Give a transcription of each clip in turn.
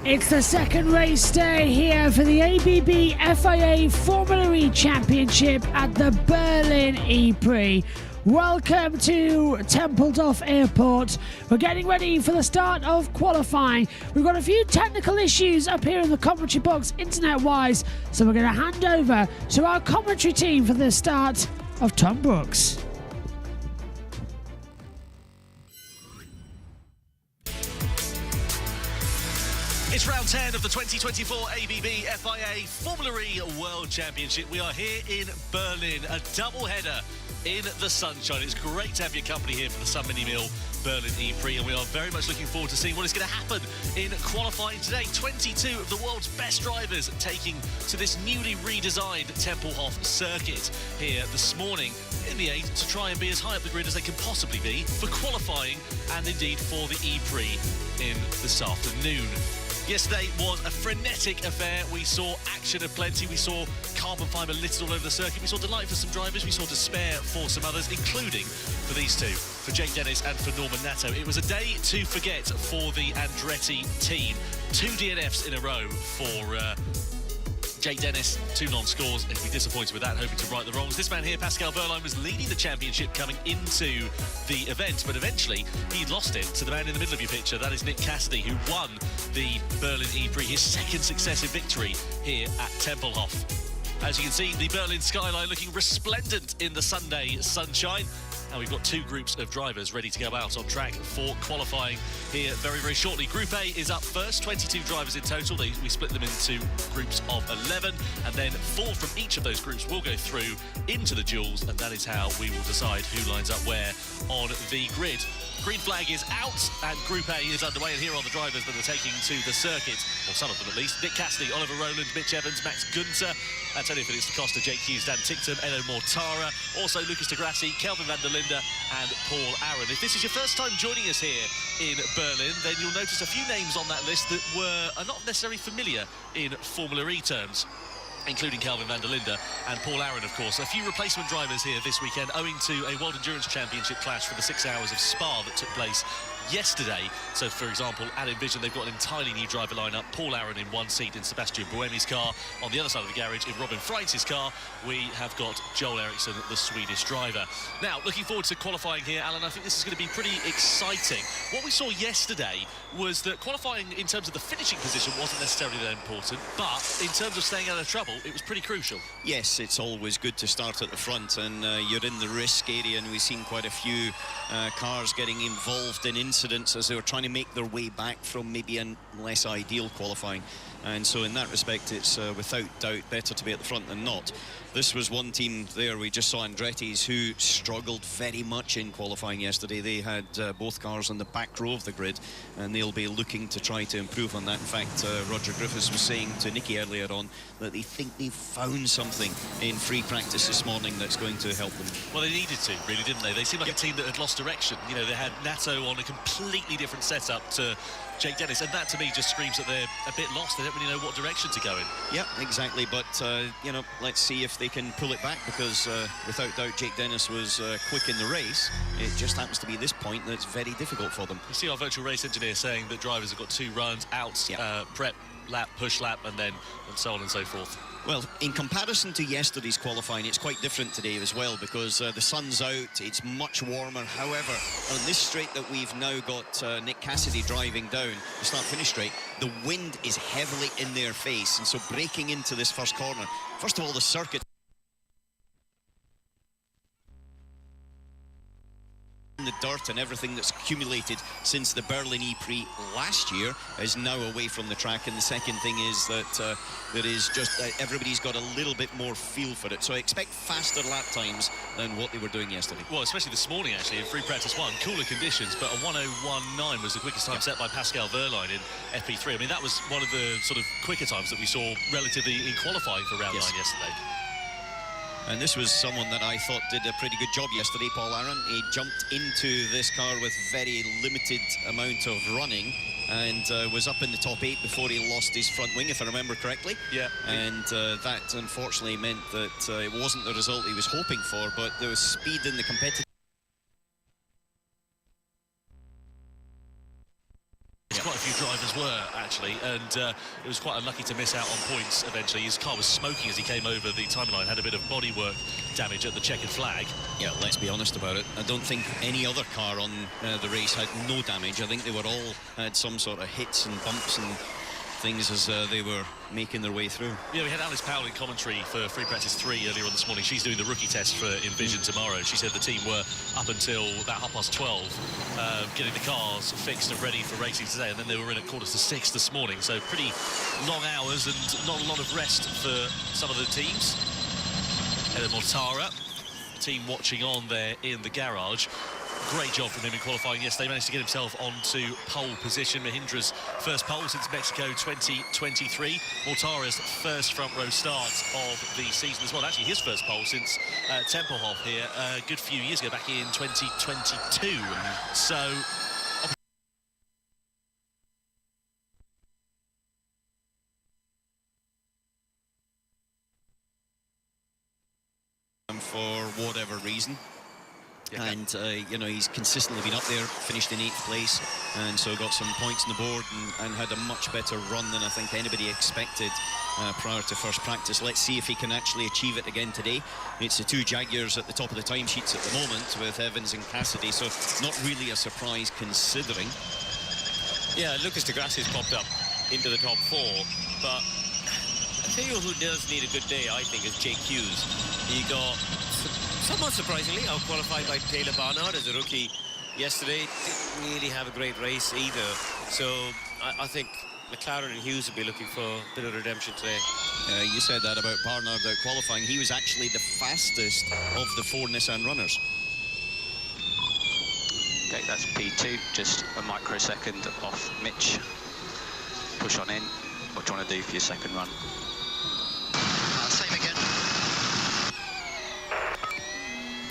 It's the second race day here for the ABB FIA Formula E Championship at the Berlin E-Prix. Welcome to Tempelhof Airport. We're getting ready for the start of qualifying. We've got a few technical issues up here in the commentary box internet-wise, so we're going to hand over to our commentary team for the start of Tom Brooks. It's round 10 of the 2024 ABB FIA Formula E World Championship. We are here in Berlin, a double-header in the sunshine. It's great to have your company here for the Sun Mini Mill Berlin E-Prix, and we are very much looking forward to seeing what is going to happen in qualifying today. 22 of the world's best drivers taking to this newly redesigned Tempelhof circuit here this morning in the aim to try and be as high up the grid as they can possibly be for qualifying and indeed for the E-Prix in this afternoon. Yesterday was a frenetic affair. We saw action aplenty. We saw carbon fibre littered all over the circuit. We saw delight for some drivers. We saw despair for some others, including for these two, for Jake Dennis and for Norman Nato. It was a day to forget for the Andretti team. 2 DNFs in a row for Jake Dennis, 2 non-scores, and he'll be disappointed with that, hoping to right the wrongs. This man here, Pascal Wehrlein, was leading the championship coming into the event, but eventually he lost it to the man in the middle of your picture. That is Nick Cassidy, who won the Berlin E-Prix, his second successive victory here at Tempelhof. As you can see, the Berlin skyline looking resplendent in the Sunday sunshine. And we've got 2 groups of drivers ready to go out on track for qualifying here very, very shortly. Group A is up first, 22 drivers in total. We split them into groups of 11, and then 4 from each of those groups will go through into the duels, and that is how we will decide who lines up where on the grid. Green flag is out, and Group A is underway, and here are the drivers that are taking to the circuit, or some of them at least. Nick Cassidy, Oliver Rowland, Mitch Evans, Max Günther, Antonio Felix da Costa, Jake Hughes, Dan Ticktum, Eno Mortara, also Lucas de Grassi, Kelvin van der Linde, and Paul Aron. If this is your first time joining us here in Berlin, then you'll notice a few names on that list that are not necessarily familiar in Formula E terms, including Kelvin van der Linde and Paul Aron, of course. A few replacement drivers here this weekend owing to a World Endurance Championship clash for the 6 hours of Spa that took place yesterday. So, for example, at Envision, they've got an entirely new driver lineup. Paul Aron in one seat in Sebastian Buemi's car. On the other side of the garage, in Robin Freins' car, we have got Joel Eriksson, the Swedish driver. Now, looking forward to qualifying here, Alan. I think this is going to be pretty exciting. What we saw yesterday was that qualifying in terms of the finishing position wasn't necessarily that important, but in terms of staying out of trouble, it was pretty crucial. Yes, it's always good to start at the front, and you're in the risk area, and we've seen quite a few cars getting involved in incidents as they were trying to make their way back from maybe a less ideal qualifying. And so in that respect, it's without doubt better to be at the front than not. This was one team there, we just saw Andretti's, who struggled very much in qualifying yesterday. They had both cars on the back row of the grid, and they'll be looking to try to improve on that. In fact, Roger Griffiths was saying to Nicky earlier on that they think they found something in free practice this morning that's going to help them. Well, they needed to, really, didn't they? They seemed like a team that had lost direction. You know, they had Nato on a completely different setup to Jake Dennis, and that to me just screams that they're a bit lost. They don't really know what direction to go in. Yeah, exactly, but you know, let's see if they can pull it back, because without doubt Jake Dennis was quick in the race. It just happens to be this point that's very difficult for them. You see our virtual race engineer saying that drivers have got 2 runs out, prep lap, push lap, and then and so on and so forth. Well, in comparison to yesterday's qualifying, it's quite different today as well, because the sun's out, it's much warmer. However, on this straight that we've now got Nick Cassidy driving down, the start-finish straight, the wind is heavily in their face, and so breaking into this first corner, first of all, the circuit the dirt and everything that's accumulated since the Berlin E-Prix last year is now away from the track, and the second thing is that there is just everybody's got a little bit more feel for it, so I expect faster lap times than what they were doing yesterday. Well, especially this morning actually in free practice 1, cooler conditions, but a 1:01.9 was the quickest time set by Pascal Wehrlein in FP3. I mean, that was one of the sort of quicker times that we saw relatively in qualifying for round 9 yesterday. And this was someone that I thought did a pretty good job yesterday, Paul Aron. He jumped into this car with very limited amount of running, and was up in the top 8 before he lost his front wing, if I remember correctly. Yeah. And that unfortunately meant that it wasn't the result he was hoping for, but there was speed in the competitive. Quite a few drivers were, actually, and it was quite unlucky to miss out on points eventually. His car was smoking as he came over the timeline, had a bit of bodywork damage at the checkered flag. Yeah, let's be honest about it. I don't think any other car on the race had no damage. I think they were all had some sort of hits and bumps and things as they were making their way through. Yeah, we had Alice Powell in commentary for Free Practice 3 earlier on this morning. She's doing the rookie test for Envision tomorrow. She said the team were up until about 12:30 getting the cars fixed and ready for racing today, and then they were in at 5:45 this morning. So pretty long hours and not a lot of rest for some of the teams. Heather Mortara, team watching on there in the garage. Great job from him in qualifying yesterday. Managed to get himself onto pole position. Mahindra's first pole since Mexico 2023. Mortara's first front row start of the season as well. Actually, his first pole since Tempelhof here a good few years ago, back in 2022. So for whatever reason. And, you know, he's consistently been up there, finished in 8th place, and so got some points on the board and had a much better run than I think anybody expected prior to first practice. Let's see if he can actually achieve it again today. It's the two Jaguars at the top of the timesheets at the moment with Evans and Cassidy, so not really a surprise considering. Yeah, Lucas de Grassi's popped up into the top 4, but I tell you who does need a good day, I think, is Jake Hughes. He got somewhat surprisingly out-qualified by Taylor Barnard as a rookie yesterday. Didn't really have a great race either. So I think McLaren and Hughes will be looking for a bit of redemption today. You said that about Barnard out-qualifying. He was actually the fastest of the 4 Nissan runners. Okay, that's P2, just a microsecond off Mitch. Push on in. What do you want to do for your second run? Same again.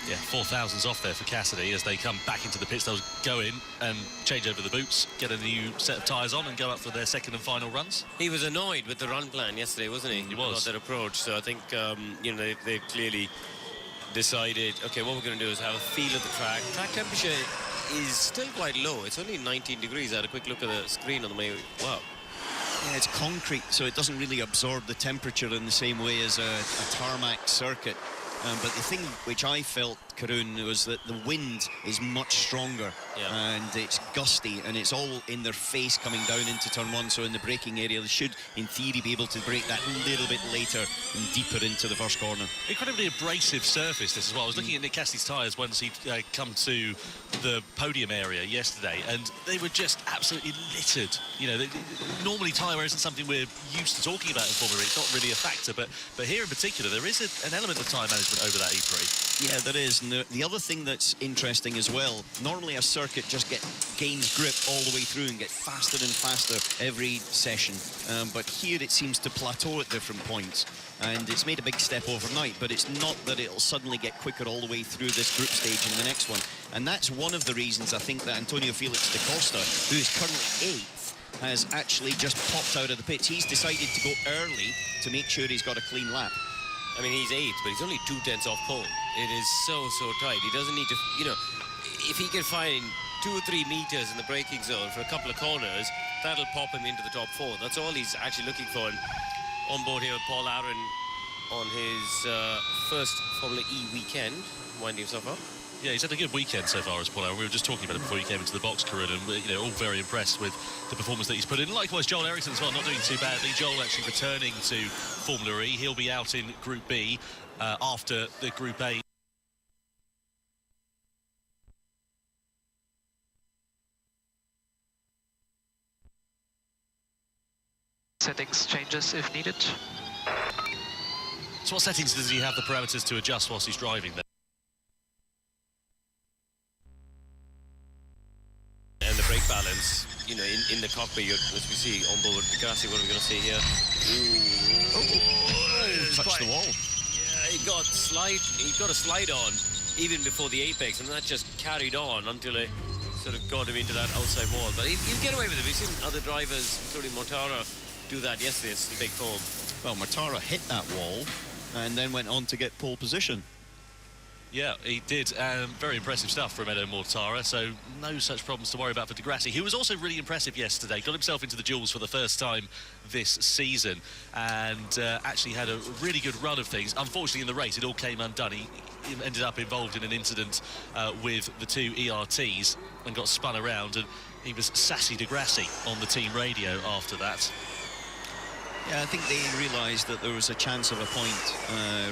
yeah, 4,000's off there for Cassidy as they come back into the pits. They'll go in and change over the boots, get a new set of tyres on and go up for their second and final runs. He was annoyed with the run plan yesterday, wasn't he? He was. About their approach. So I think, you know, they clearly decided, okay, what we're going to do is have a feel of the track. Track temperature is still quite low. It's only 19 degrees. I had a quick look at the screen on the way. Wow. Yeah, it's concrete, so it doesn't really absorb the temperature in the same way as a tarmac circuit. But the thing which I felt, Karun, was that the wind is much stronger, and it's gusty, and it's all in their face coming down into turn one. So in the braking area, they should, in theory, be able to brake that little bit later and deeper into the first corner. Incredibly abrasive surface, this as well. I was looking at Nick Cassidy's tyres once he'd come to the podium area yesterday, and they were just absolutely littered. You know, normally tyre wear isn't something we're used to talking about in Formula E. It's not really a factor, but here in particular, there is an element of tyre management over that E3. Yeah, there is. And the other thing that's interesting as well, normally a circuit just gains grip all the way through and get faster and faster every session. But here it seems to plateau at different points. And it's made a big step overnight, but it's not that it'll suddenly get quicker all the way through this group stage in the next one. And that's one of the reasons I think that Antonio Felix da Costa, who is currently 8th, has actually just popped out of the pits. He's decided to go early to make sure he's got a clean lap. I mean, he's 8th, but he's only 2/10 off pole. It is so tight. He doesn't need to, you know, if he can find 2 or 3 meters in the braking zone for a couple of corners, that'll pop him into the top 4. That's all he's actually looking for. And on board here with Paul Aaron on his first Formula E weekend, winding himself up. Yeah, he's had a good weekend so far as Paul Aaron. We were just talking about it before he came into the box, Corinne, and we're, you know, all very impressed with the performance that he's put in. Likewise, Joel Eriksson as well, not doing too badly. Joel actually returning to Formula E. He'll be out in Group B after the Group A. Settings changes if needed. So what settings does he have the parameters to adjust whilst he's driving there? And the brake balance, you know, in the cockpit, as we see on board the Gassi, what are we going to see here? Touched the wall. Yeah, he got a slide on even before the apex, and that just carried on until it sort of got him into that outside wall. But he'll get away with it. We've seen other drivers, including Mortara, do that yesterday. It's the big form. Well, Mortara hit that wall and then went on to get pole position. Yeah, he did. Very impressive stuff from Edo Mortara, so no such problems to worry about for Di Grassi, who was also really impressive yesterday. Got himself into the duels for the first time this season and actually had a really good run of things. Unfortunately, in the race, it all came undone. He ended up involved in an incident with the two ERTs and got spun around, and he was sassy Di Grassi on the team radio after that. Yeah, I think they realised that there was a chance of a point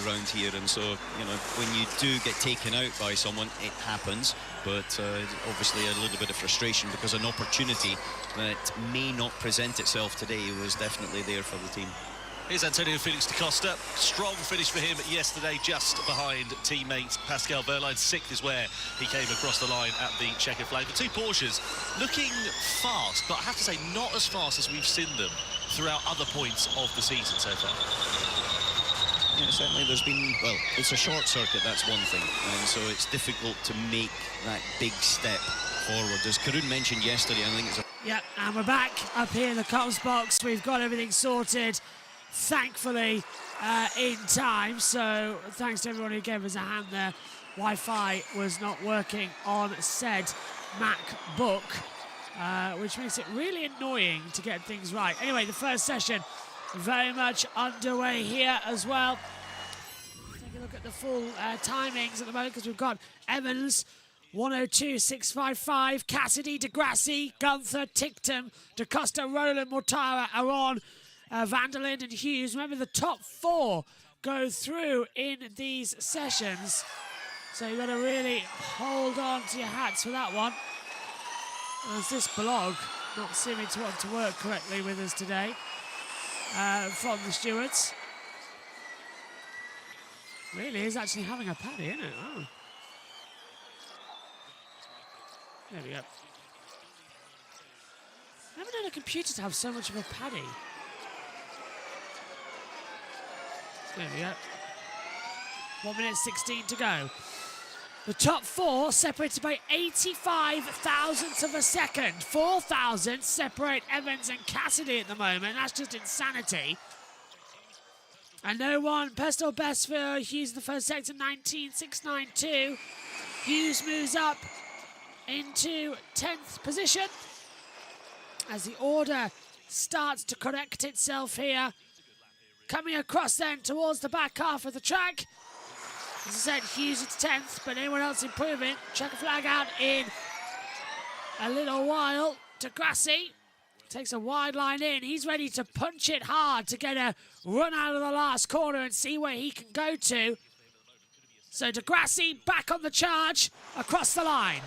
around here, and so, you know, when you do get taken out by someone, it happens, but obviously a little bit of frustration because an opportunity that may not present itself today was definitely there for the team. Here's Antonio Felix da Costa. Strong finish for him yesterday, just behind teammate Pascal Wehrlein. Sixth is where he came across the line at the checkered flag. The two Porsches looking fast, but I have to say not as fast as we've seen them throughout other points of the season so far. Yeah, certainly there's been, well, it's a short circuit, that's one thing, and so it's difficult to make that big step forward. As Karun mentioned yesterday, I think it's a... Yeah, and we're back up here in the comms box. We've got everything sorted, thankfully, in time. So thanks to everyone who gave us a hand there. Wi-Fi was not working on said MacBook, which makes it really annoying to get things right. Anyway, the first session very much underway here as well. Take a look at the full timings at the moment, because we've got Evans 102.655, Cassidy, Di Grassi, Gunther, Ticktum, Da Costa, Roland, Mortara, Aron, Van der Linde and Hughes. Remember, the top four go through in these sessions, so you've got to really hold on to your hats for that one. As this blog not seeming to want to work correctly with us today from the stewards. Really is actually having a paddy, isn't it? Oh. There we go. I haven't known a computer to have so much of a paddy. There we go. 1 minute 16 to go. The top four separated by 85 thousandths of a second. 4 thousandths separate Evans and Cassidy at the moment. That's just insanity. And no one, personal best for Hughes in the first sector, 19.692. Hughes moves up into 10th position as the order starts to correct itself here. Coming across then towards the back half of the track. As I said, Hughes at 10th, but anyone else improving. Checker flag out in a little while. Di Grassi takes a wide line in. He's ready to punch it hard to get a run out of the last corner and see where he can go to. So Di Grassi back on the charge across the line.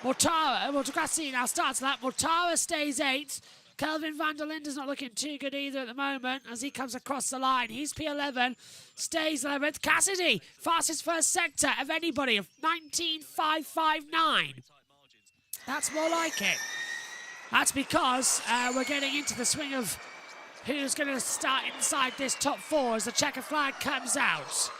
Mortara, well, Di Grassi now starts that. Mortara stays 8th. Kelvin van der Linde's not looking too good either at the moment as he comes across the line. He's P11, stays 11th. Cassidy, fastest first sector of anybody, of 19.559. That's more like it. That's because we're getting into the swing of who's going to start inside this top four as the checker flag comes out.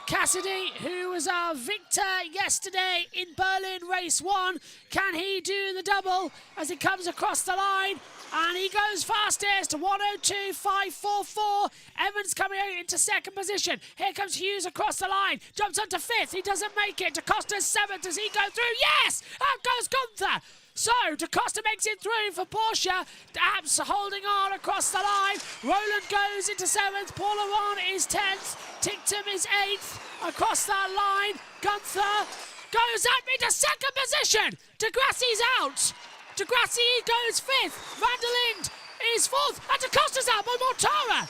Cassidy, who was our victor yesterday in Berlin race 1, can he do the double as he comes across the line? And he goes fastest, 102.544. Evans coming out into second position. Here comes Hughes across the line, jumps onto 5th, he doesn't make it. Da Costa's 7th, does he go through? Yes! Out goes Gunther! So, Da Costa makes it through for Porsche. Abs holding on across the line. Roland goes into 7th. Paul Aron is 10th. Ticktum is 8th. Across that line, Gunther goes up into second position. Di Grassi's out. Di Grassi goes 5th. Van der Linde is 4th. And Da Costa's out by Mortara.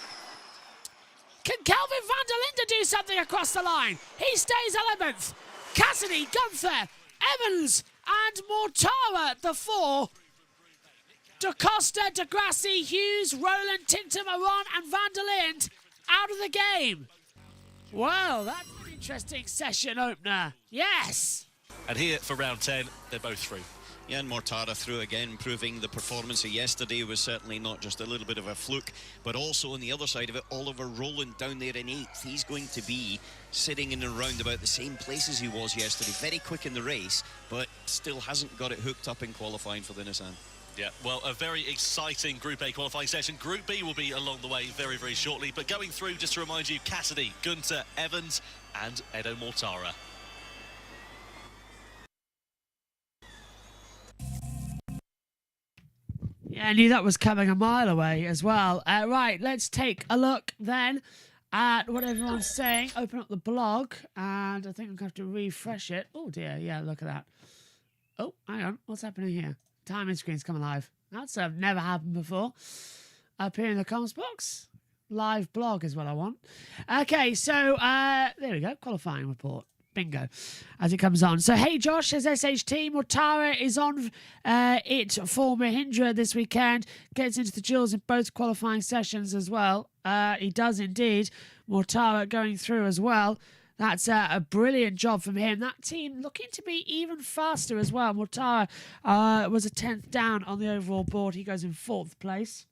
Can Kelvin van der Linde do something across the line? He stays 11th. Cassidy, Gunther, Evans and Mortara, the 4. Da Costa, Di Grassi, Hughes, Roland, Ticktum, Aron and van der Linde out of the game. Well, that's an interesting session opener. Yes! And here for round 10, they're both through. Yeah, and Mortara through again, proving the performance of yesterday was certainly not just a little bit of a fluke, but also on the other side of it, Oliver Rowland down there in 8th. He's going to be sitting in and around about the same place as he was yesterday. Very quick in the race, but still hasn't got it hooked up in qualifying for the Nissan. Yeah, well, a very exciting Group A qualifying session. Group B will be along the way very, very shortly. But going through, just to remind you, Cassidy, Gunter, Evans and Edo Mortara. Yeah, I knew that was coming a mile away as well. Right, let's take a look then at what everyone's saying. Open up the blog, and I think I'm going to have to refresh it. Oh, dear, yeah, look at that. Oh, hang on, what's happening here? Timing screen's come alive. That's never happened before. Up here in the comments box. Live blog is what I want. Okay, so there we go. Qualifying report. Bingo. As it comes on. So, hey, Josh, says SHT. Mortara is on it for Mahindra this weekend. Gets into the duels in both qualifying sessions as well. He does indeed. Mortara going through as well. That's a brilliant job from him. That team looking to be even faster as well. Mortara was a 10th down on the overall board. He goes in 4th place.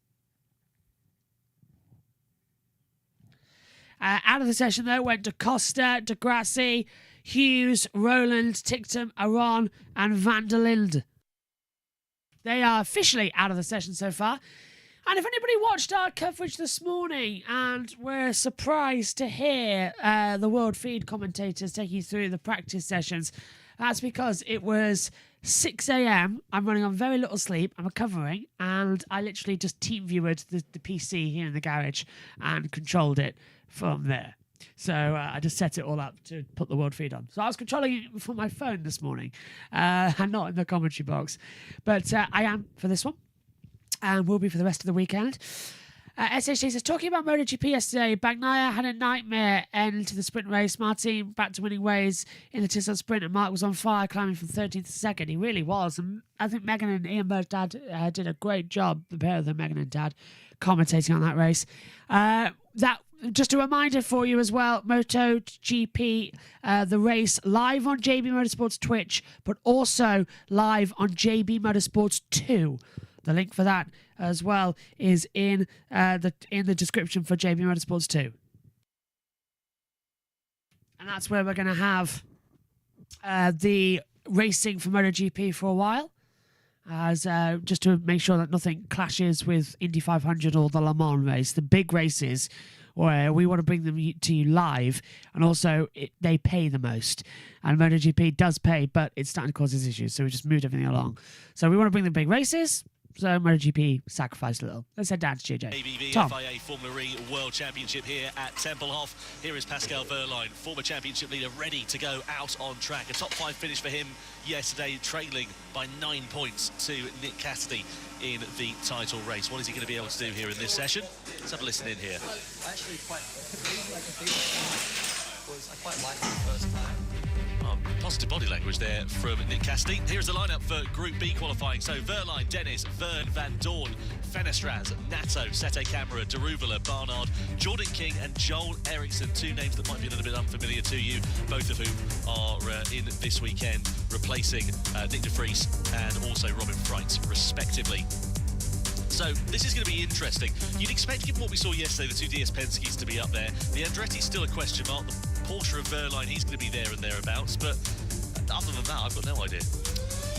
Out of the session, though, went Da Costa, De Grassi, Hughes, Roland, Tictum, Aron, and Van der Linde. They are officially out of the session so far. And if anybody watched our coverage this morning and were surprised to hear the World Feed commentators take you through the practice sessions, that's because it was 6 a.m. I'm running on very little sleep. I'm recovering, and I literally just team viewed the PC here in the garage and controlled it from there. So I just set it all up to put the World Feed on. So I was controlling it from my phone this morning and not in the commentary box. But I am for this one and will be for the rest of the weekend. SHT says, talking about MotoGP yesterday, Bagnaia had a nightmare end to the sprint race. Martin back to winning ways in the Tisson sprint, and Mark was on fire, climbing from 13th to 2nd. He really was. And I think Megan and Ian both did a great job, the pair of them, Megan and Dad, commentating on that race. Just a reminder for you as well, MotoGP, the race live on JB Motorsports Twitch, but also live on JB Motorsports 2. The link for that as well is in the description for JB Motorsports 2. And that's where we're going to have the racing for MotoGP for a while, as just to make sure that nothing clashes with Indy 500 or the Le Mans race, the big races where we want to bring them to you live, and also they pay the most. And MotoGP does pay, but it's starting to cause us issues, so we just moved everything along. So we want to bring the big races, so MotoGP sacrificed a little. Let's head down to JJ. ABB Tom. FIA Formula E World Championship here at Tempelhof. Here is Pascal Wehrlein, former championship leader, ready to go out on track. A top 5 finish for him yesterday, trailing by 9 points to Nick Cassidy in the title race. What is he going to be able to do here in this session? Let's have a listen in here. Actually, I quite liked it the first time. Positive body language there from Nick Cassidy. Here's the lineup for Group B qualifying. So Wehrlein, Dennis, Verne, Van Dorn, Fenestraz, Nato, Sete Camara, Deruvala, Barnard, Jordan King and Joel Eriksson. 2 names that might be a little bit unfamiliar to you, both of whom are in this weekend, replacing Nick de Vries and also Robin Freitz, respectively. So this is going to be interesting. You'd expect, given what we saw yesterday, the 2 DS Penske's to be up there. The Andretti's still a question mark. The Porsche of Wehrlein, he's going to be there and thereabouts. But other than that, I've got no idea.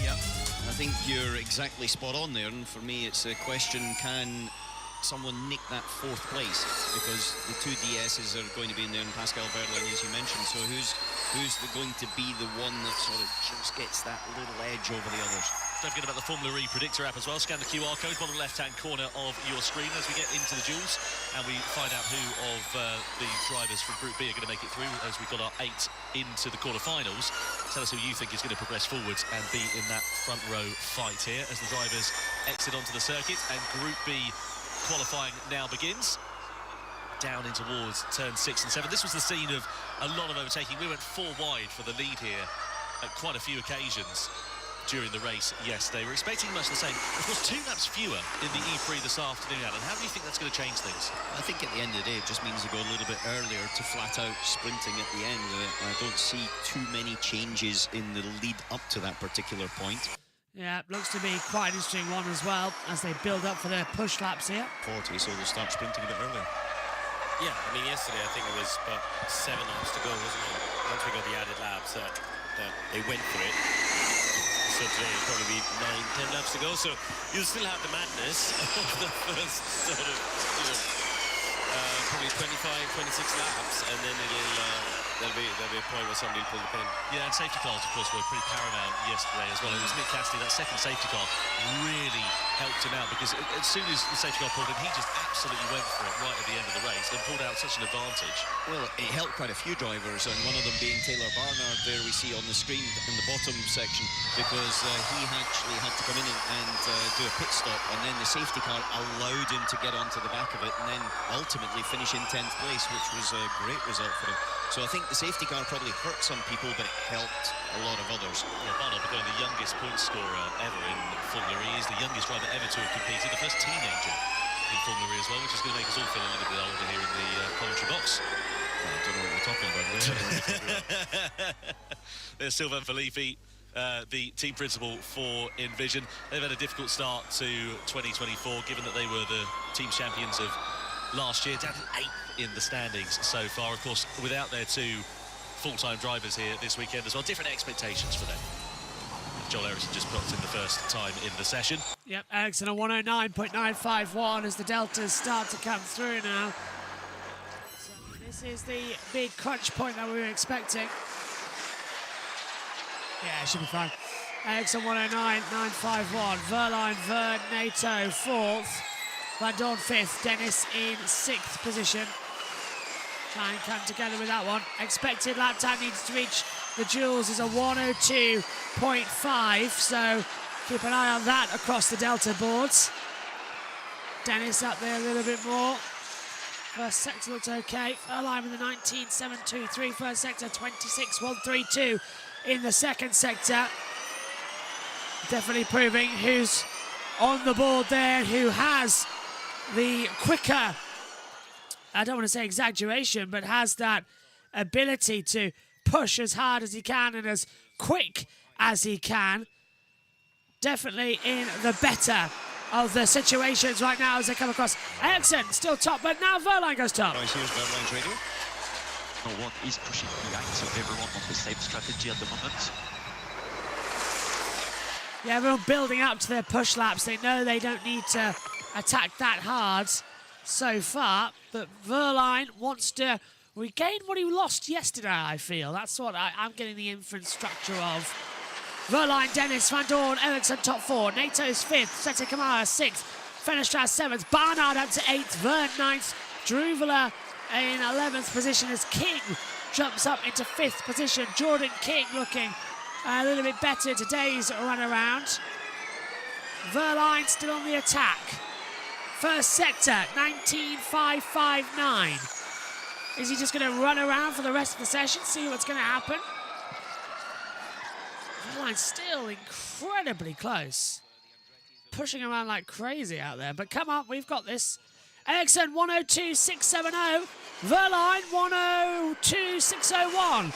Yeah, I think you're exactly spot on there. And for me, it's a question, can someone nick that 4th place? Because the 2 DSs are going to be in there, and Pascal Wehrlein, as you mentioned. So who's going to be the one that sort of just gets that little edge over the others? Don't forget about the Formula E Predictor app as well. Scan the QR code, bottom left-hand corner of your screen as we get into the duels, and we find out who of the drivers from Group B are going to make it through, as we've got our 8 into the quarterfinals. Tell us who you think is going to progress forwards and be in that front row fight here as the drivers exit onto the circuit, and Group B qualifying now begins. Down in towards turn 6 and 7. This was the scene of a lot of overtaking. We went 4 wide for the lead here at quite a few occasions during the race yesterday. We're expecting much the same. Of course, 2 laps fewer in the E3 this afternoon, Alan. How do you think that's going to change things? I think at the end of the day, it just means they go a little bit earlier to flat out sprinting at the end. I don't see too many changes in the lead up to that particular point. Yeah, looks to be quite an interesting one as well, as they build up for their push laps here. 40, so they'll start sprinting a bit earlier. Yeah, I mean, yesterday I think it was about 7 laps to go, wasn't it? Once we got the added laps, that they went for it. so today it'll probably be 9-10 laps to go. So you'll still have the madness of the first sort of, probably 25, 26 laps, and then there'll be a point where somebody will pull the pin. Yeah, and safety cars, of course, were pretty paramount yesterday as well. It was Nick Cassidy, that second safety car, really helped him out, because as soon as the safety car pulled in, he just absolutely went for it right at the end of the race and pulled out such an advantage. Well, it helped quite a few drivers, and one of them being Taylor Barnard, there we see on the screen in the bottom section, because he actually had to come in and do a pit stop, and then the safety car allowed him to get onto the back of it and then ultimately finish in 10th place, which was a great result for him. So I think the safety car probably hurt some people, but it helped a lot of others. Yeah, Barnard becoming the youngest point scorer ever in Formula E. He's the youngest driver ever to have competed, the first teenager in Formula E as well, which is going to make us all feel a little bit older here in the commentary box. Well, I don't know what we're talking about there. There's Sylvain Filippi, the team principal for Envision. They've had a difficult start to 2024, given that they were the team champions of last year, down to 8th in the standings so far. Of course, without their two full-time drivers here this weekend as well, different expectations for them. Joel Eriksson just clocked in the first time in the session. Yep, Eriksson a 109.951 as the deltas start to come through now. So this is the big crunch point that we were expecting. Yeah, it should be fine. Eriksson 109.951. Verline, Vern, NATO 4th. Van Dorn 5th. Dennis in 6th position. Try and come together with that one. Expected lap time needs to reach the Jules is a 102.5, so keep an eye on that across the Delta boards. Dennis up there a little bit more. First sector looked okay. Verline with a 19.723. First sector 26.132 in the second sector. Definitely proving who's on the board there, who has the quicker, I don't want to say exaggeration, but has that ability to push as hard as he can and as quick as he can. Definitely in the better of the situations right now as they come across. Eriksson still top, but now Verline goes top. Right, here's Verline's radio. No one is pushing behind, so everyone on the same strategy at the moment. Yeah, everyone building up to their push laps. They know they don't need to attack that hard so far, but Verline wants to regain what he lost yesterday, I feel. That's what I'm getting the inference structure of. Verline, Dennis, Van Dorn, Eriksson top 4, NATO's 5th, Sete Kamara 6th, Fenestras 7th, Barnard up to 8th, Vern 9th, Druvela in 11th position as King jumps up into 5th position. Jordan King looking a little bit better today's run around. Verline still on the attack. First sector, 19.559. Is he just going to run around for the rest of the session, see what's going to happen? Verline's still incredibly close. Pushing around like crazy out there, but come on, we've got this. Eriksson 102.670. Verline 102.601.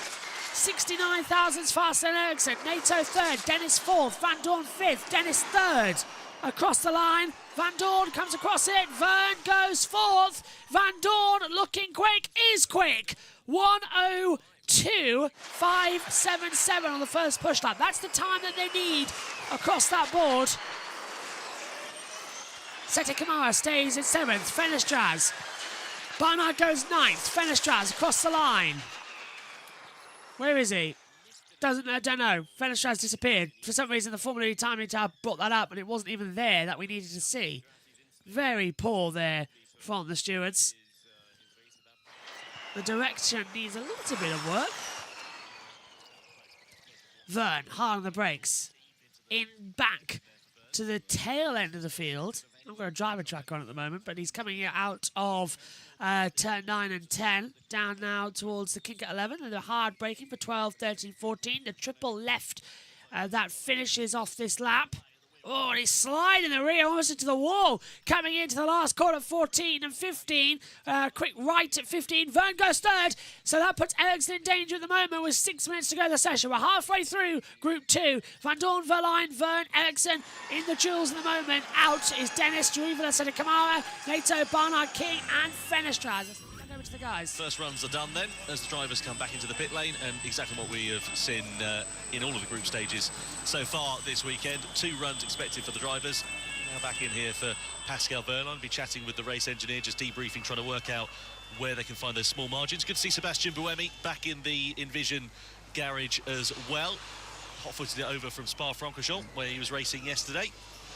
69 thousandths faster than Eriksson. NATO 3rd, Dennis 4th, Van Dorn 5th, Dennis 3rd. Across the line, Van Dorn comes across it, Vern goes 4th. Van Dorn looking quick, is quick. 102.577 on the first push lap. That's the time that they need across that board. Sete Kamara stays in 7th, Fenestras. Barnard goes 9th, Fenestras across the line. Where is he? I don't know. Fenestras disappeared. For some reason, the Formula E timing tab brought that up, and it wasn't even there that we needed to see. Very poor there from the stewards. The direction needs a little bit of work. Vern, hard on the brakes. In back to the tail end of the field. I've got a driver track on at the moment, but he's coming out of turn 9 and 10, down now towards the kink at 11, and they're hard braking for 12, 13, 14. The triple left that finishes off this lap. Oh, and he's sliding the rear almost into the wall, coming into the last corner, 14 and 15. Quick right at 15. Vern goes 3rd, so that puts Eriksson in danger at the moment with 6 minutes to go in the session. We're halfway through Group 2. Van Dorn, Verline, Vern, Eriksson in the duels at the moment. Out is Dennis, Druvela, Sete Kamara, NATO, Barnard, King, and Fenestras. over to the guys. First runs are done then, as the drivers come back into the pit lane, and exactly what we have seen in all of the group stages so far this weekend. 2 runs expected for the drivers. Now back in here for Pascal Verlaine, be chatting with the race engineer, just debriefing, trying to work out where they can find those small margins. Good to see Sebastian Buemi back in the Envision garage as well. Hot-footed it over from Spa-Francorchamps, where he was racing yesterday,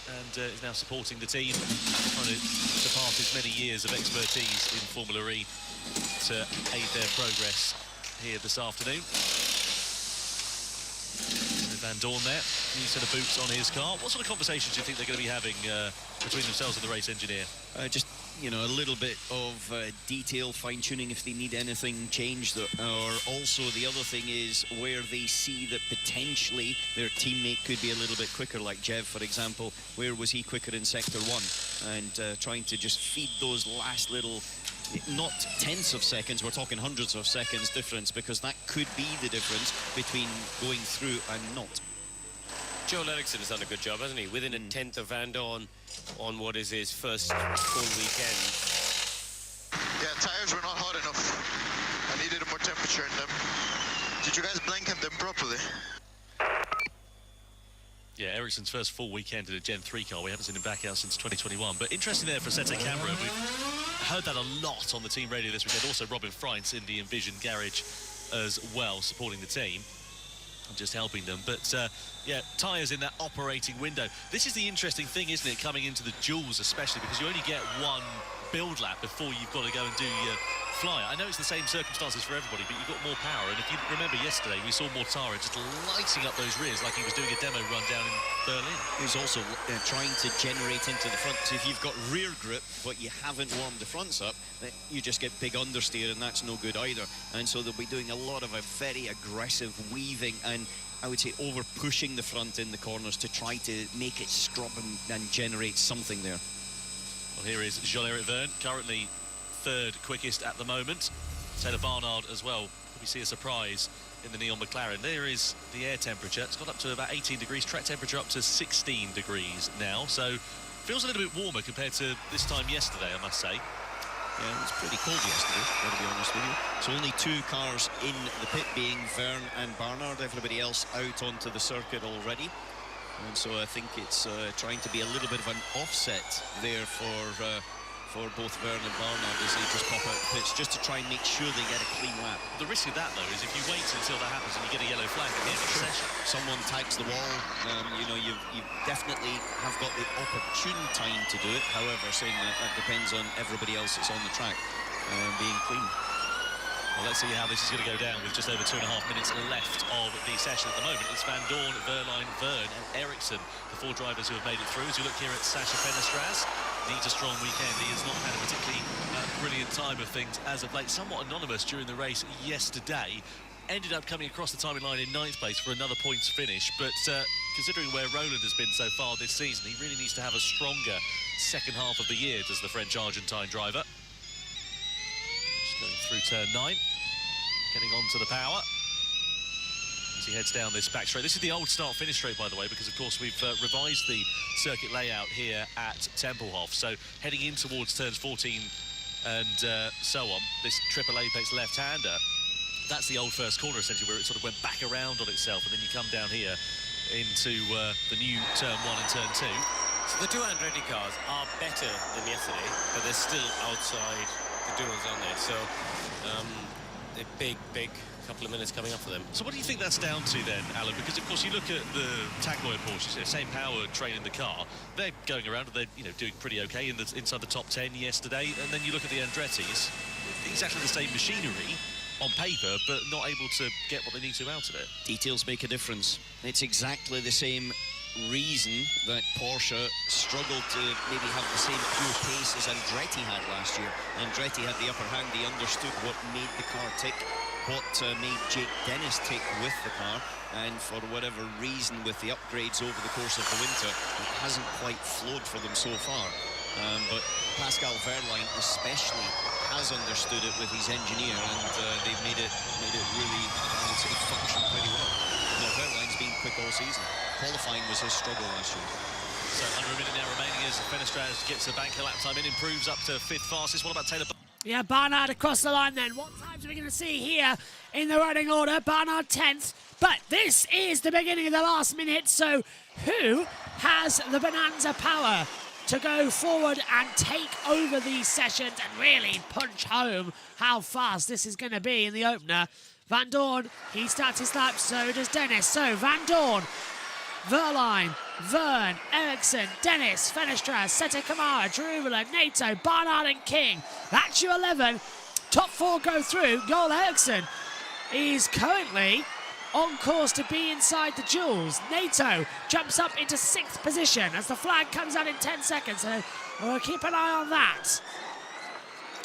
and is now supporting the team, trying to surpass his many years of expertise in Formula E to aid their progress here this afternoon. Van Dorn there, new set of boots on his car. What sort of conversations do you think they're going to be having between themselves and the race engineer? Just, you know, a little bit of detail, fine-tuning if they need anything changed. Or also the other thing is where they see that potentially their teammate could be a little bit quicker, like Jev, for example. Where was he quicker in Sector 1? And trying to just feed those last little, not tenths of seconds, we're talking hundreds of seconds difference, because that could be the difference between going through and not. Joel Eriksson has done a good job, hasn't he? Within a tenth of Van Dorn on what is his first full weekend. Yeah, tires were not hot enough. I needed more temperature in them. Did you guys blanket them properly? Yeah, Eriksson's first full weekend in a Gen 3 car. We haven't seen him back out since 2021. But interesting there for Sete Camera. We've heard that a lot on the team radio this weekend. Also, Robin Freins in the Envision garage as well, supporting the team and just helping them. But, yeah, tyres in that operating window. This is the interesting thing, isn't it, coming into the duels especially, because you only get one build lap before you've got to go and do your fly. I know it's the same circumstances for everybody, but you've got more power. And if you remember yesterday, we saw Mortara just lighting up those rears like he was doing a demo run down in Berlin. He was also trying to generate into the front. So if you've got rear grip, but you haven't warmed the fronts up, you just get big understeer, and that's no good either. And so they'll be doing a lot of a very aggressive weaving and, I would say, over pushing the front in the corners to try to make it scrub and generate something there. Well, here is Jean-Eric Verne, currently 3rd quickest at the moment. Taylor Barnard as well. Could we see a surprise in the Neon McLaren? There is the air temperature. It's got up to about 18 degrees. Track temperature up to 16 degrees now. So feels a little bit warmer compared to this time yesterday, I must say. Yeah, it was pretty cold yesterday, got to be honest with you. So only 2 cars in the pit, being Verne and Barnard. Everybody else out onto the circuit already. And so I think it's trying to be a little bit of an offset there for both Verne and Barnard as they just pop out the pits, just to try and make sure they get a clean lap. The risk of that, though, is if you wait until that happens and you get a yellow flag at the end of the session. Someone tags the wall, you know, you definitely have got the opportune time to do it. However, saying that depends on everybody else that's on the track being clean. Well, let's see how this is going to go down with just over 2.5 minutes left of the session at the moment. It's Van Dorn, Verline, Verne and Eriksson, the 4 drivers who have made it through. As we look here at Sacha Fenestraz, needs a strong weekend. He has not had a particularly brilliant time of things as of late. Somewhat anonymous during the race yesterday. Ended up coming across the timing line in 9th place for another points finish. But considering where Roland has been so far this season, he really needs to have a stronger second half of the year, does the French-Argentine driver. Going through turn 9, getting onto the power as he heads down this back straight. This is the old start-finish straight, by the way, because of course we've revised the circuit layout here at Tempelhof. So heading in towards turns 14 and so on, this triple apex left-hander, that's the old first corner essentially, where it sort of went back around on itself, and then you come down here into the new turn 1 and turn 2. So the 2 Andretti cars are better than yesterday, but they're still outside the duels, aren't they? So a big couple of minutes coming up for them. So what do you think that's down to then, Alan? Because of course you look at the Tag Heuer Porsches, same power train in the car. They're going around and they're doing pretty okay inside the top 10 yesterday. And then you look at the Andrettis, exactly the same machinery on paper, but not able to get what they need to out of it. Details make a difference. It's exactly the same reason that Porsche struggled to maybe have the same pure pace as Andretti had last year. Andretti had the upper hand. He understood what made the car tick, what made Jake Dennis tick with the car, and for whatever reason with the upgrades over the course of the winter, it hasn't quite flowed for them so far. But Pascal Verlaine especially has understood it with his engineer, and they've made it really, I would say, function pretty well. No, Verlaine's been quick all season. Qualifying was his struggle last year. So under a minute now remaining as Fenestraz gets a banker lap time in, improves up to 5th fastest. What about Taylor Yeah, Barnard across the line then. What times are we going to see here in the running order? Barnard 10th. But this is the beginning of the last minute, so who has the bonanza power to go forward and take over these sessions and really punch home how fast this is going to be in the opener? Van Dorn, he starts his lap, so does Dennis. So Van Dorn, Verline, Vern, Ericsson, Dennis, Fenestra, Sete Kamara, Jarubala, NATO, Barnard and King. That's your 11. Top 4 go through. Joel Ericsson is currently on course to be inside the jewels. NATO jumps up into 6th position as the flag comes out in 10 seconds. So we'll keep an eye on that.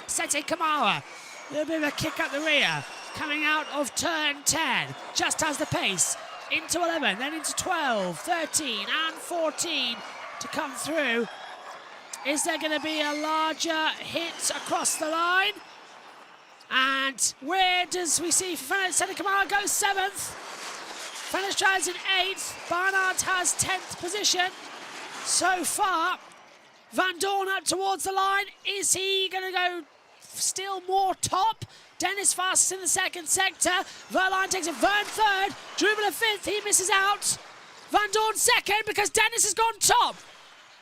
Sete Kamara, a little bit of a kick up the rear. Coming out of turn 10. Just has the pace. Into 11, then into 12, 13 and 14 to come through. Is there going to be a larger hit across the line? And where does we see Sete Kamara go 7th? Fenestra's in 8th. Barnard has 10th position. So far, Van Dorn up towards the line. Is he going to go still more top? Dennis fastest in the 2nd sector. Verline takes it. Vern 3rd. Jarubala 5th. He misses out. Van Dorn 2nd because Dennis has gone top.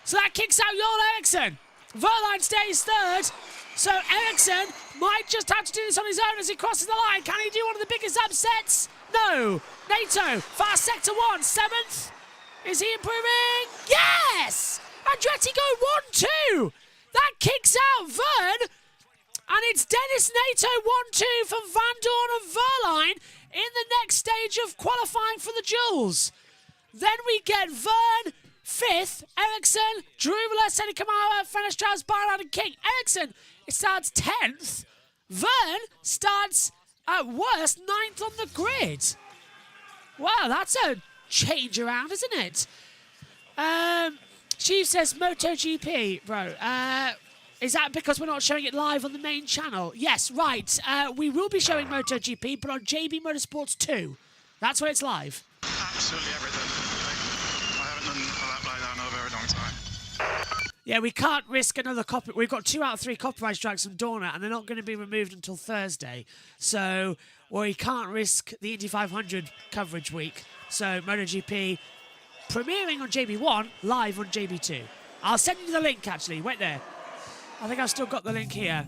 So that kicks out Joel Ericsson. Verline stays 3rd. So Ericsson might just have to do this on his own as he crosses the line. Can he do one of the biggest upsets? No. NATO, fast sector 1, 7th. Is he improving? Yes! Andretti go 1-2. That kicks out Vern. And it's Dennis NATO 1-2 from Van Dorn and Verline in the next stage of qualifying for the Jewels. Then we get Vern 5th, Ericsson, Jarubala, Sete Kamara, Fenestra's, Barnard and King. Ericsson starts 10th. Vern starts at worst 9th on the grid. Wow, that's a change around, isn't it? Chief says MotoGP, bro. Is that because we're not showing it live on the main channel? Yes, right. We will be showing MotoGP, but on JBMotorsports 2. That's where it's live. Absolutely everything. I haven't done a lap like that in a very long time. Yeah, we can't risk another copy. We've got 2 out of 3 copyright strikes from Dorna, and they're not going to be removed until Thursday. So, we can't risk the Indy 500 coverage week. So, MotoGP premiering on JB1, live on JB2. I'll send you the link, actually. Wait there. I think I've still got the link here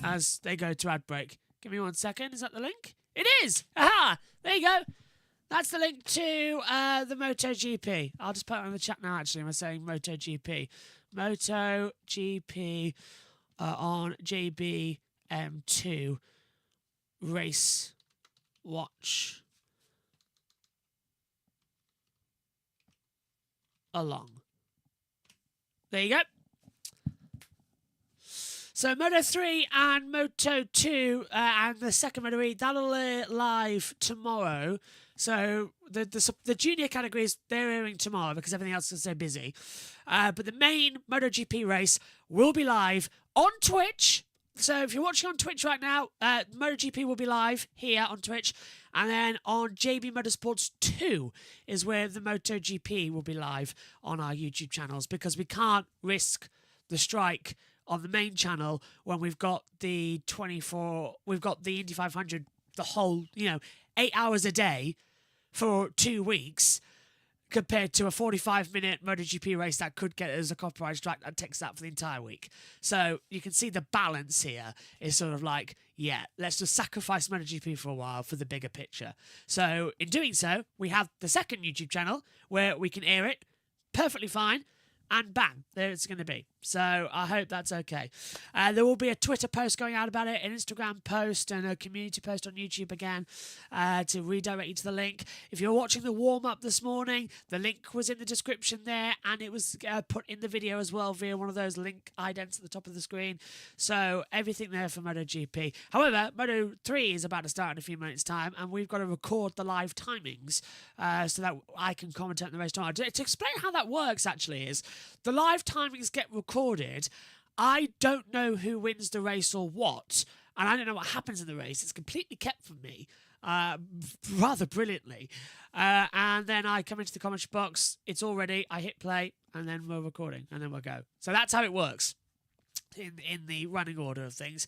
as they go to ad break. Give me 1 second. Is that the link? It is! Aha! There you go. That's the link to the MotoGP. I'll just put it on the chat now, actually. I'm saying MotoGP. MotoGP on JBM2 Race Watch Along. There you go. So Moto 3 and Moto 2 and the second Moto E, that'll air live tomorrow. So the junior categories, they're airing tomorrow because everything else is so busy. But the main MotoGP race will be live on Twitch. So if you're watching on Twitch right now, MotoGP will be live here on Twitch. And then on JB Motorsports 2 is where the MotoGP will be live on our YouTube channels because we can't risk the strike on the main channel when we've got the Indy 500, the whole, 8 hours a day for 2 weeks compared to a 45-minute MotoGP race that could get us a copyright strike that takes that for the entire week. So you can see the balance here is sort of like, yeah, let's just sacrifice MotoGP for a while for the bigger picture. So in doing so, we have the second YouTube channel where we can air it perfectly fine. And bang, there it's going to be. So I hope that's okay. There will be a Twitter post going out about it, an Instagram post, and a community post on YouTube again to redirect you to the link. If you're watching the warm-up this morning, the link was in the description there, and it was put in the video as well via one of those link idents at the top of the screen. So everything there for MotoGP. However, Moto 3 is about to start in a few minutes' time, and we've got to record the live timings so that I can commentate on the race tomorrow. To explain how that works, actually, is the live timings get recorded. I don't know who wins the race or what, and I don't know what happens in the race. It's completely kept from me, rather brilliantly. And then I come into the commentary box, it's all ready, I hit play, and then we're recording, and then we'll go. So that's how it works in the running order of things.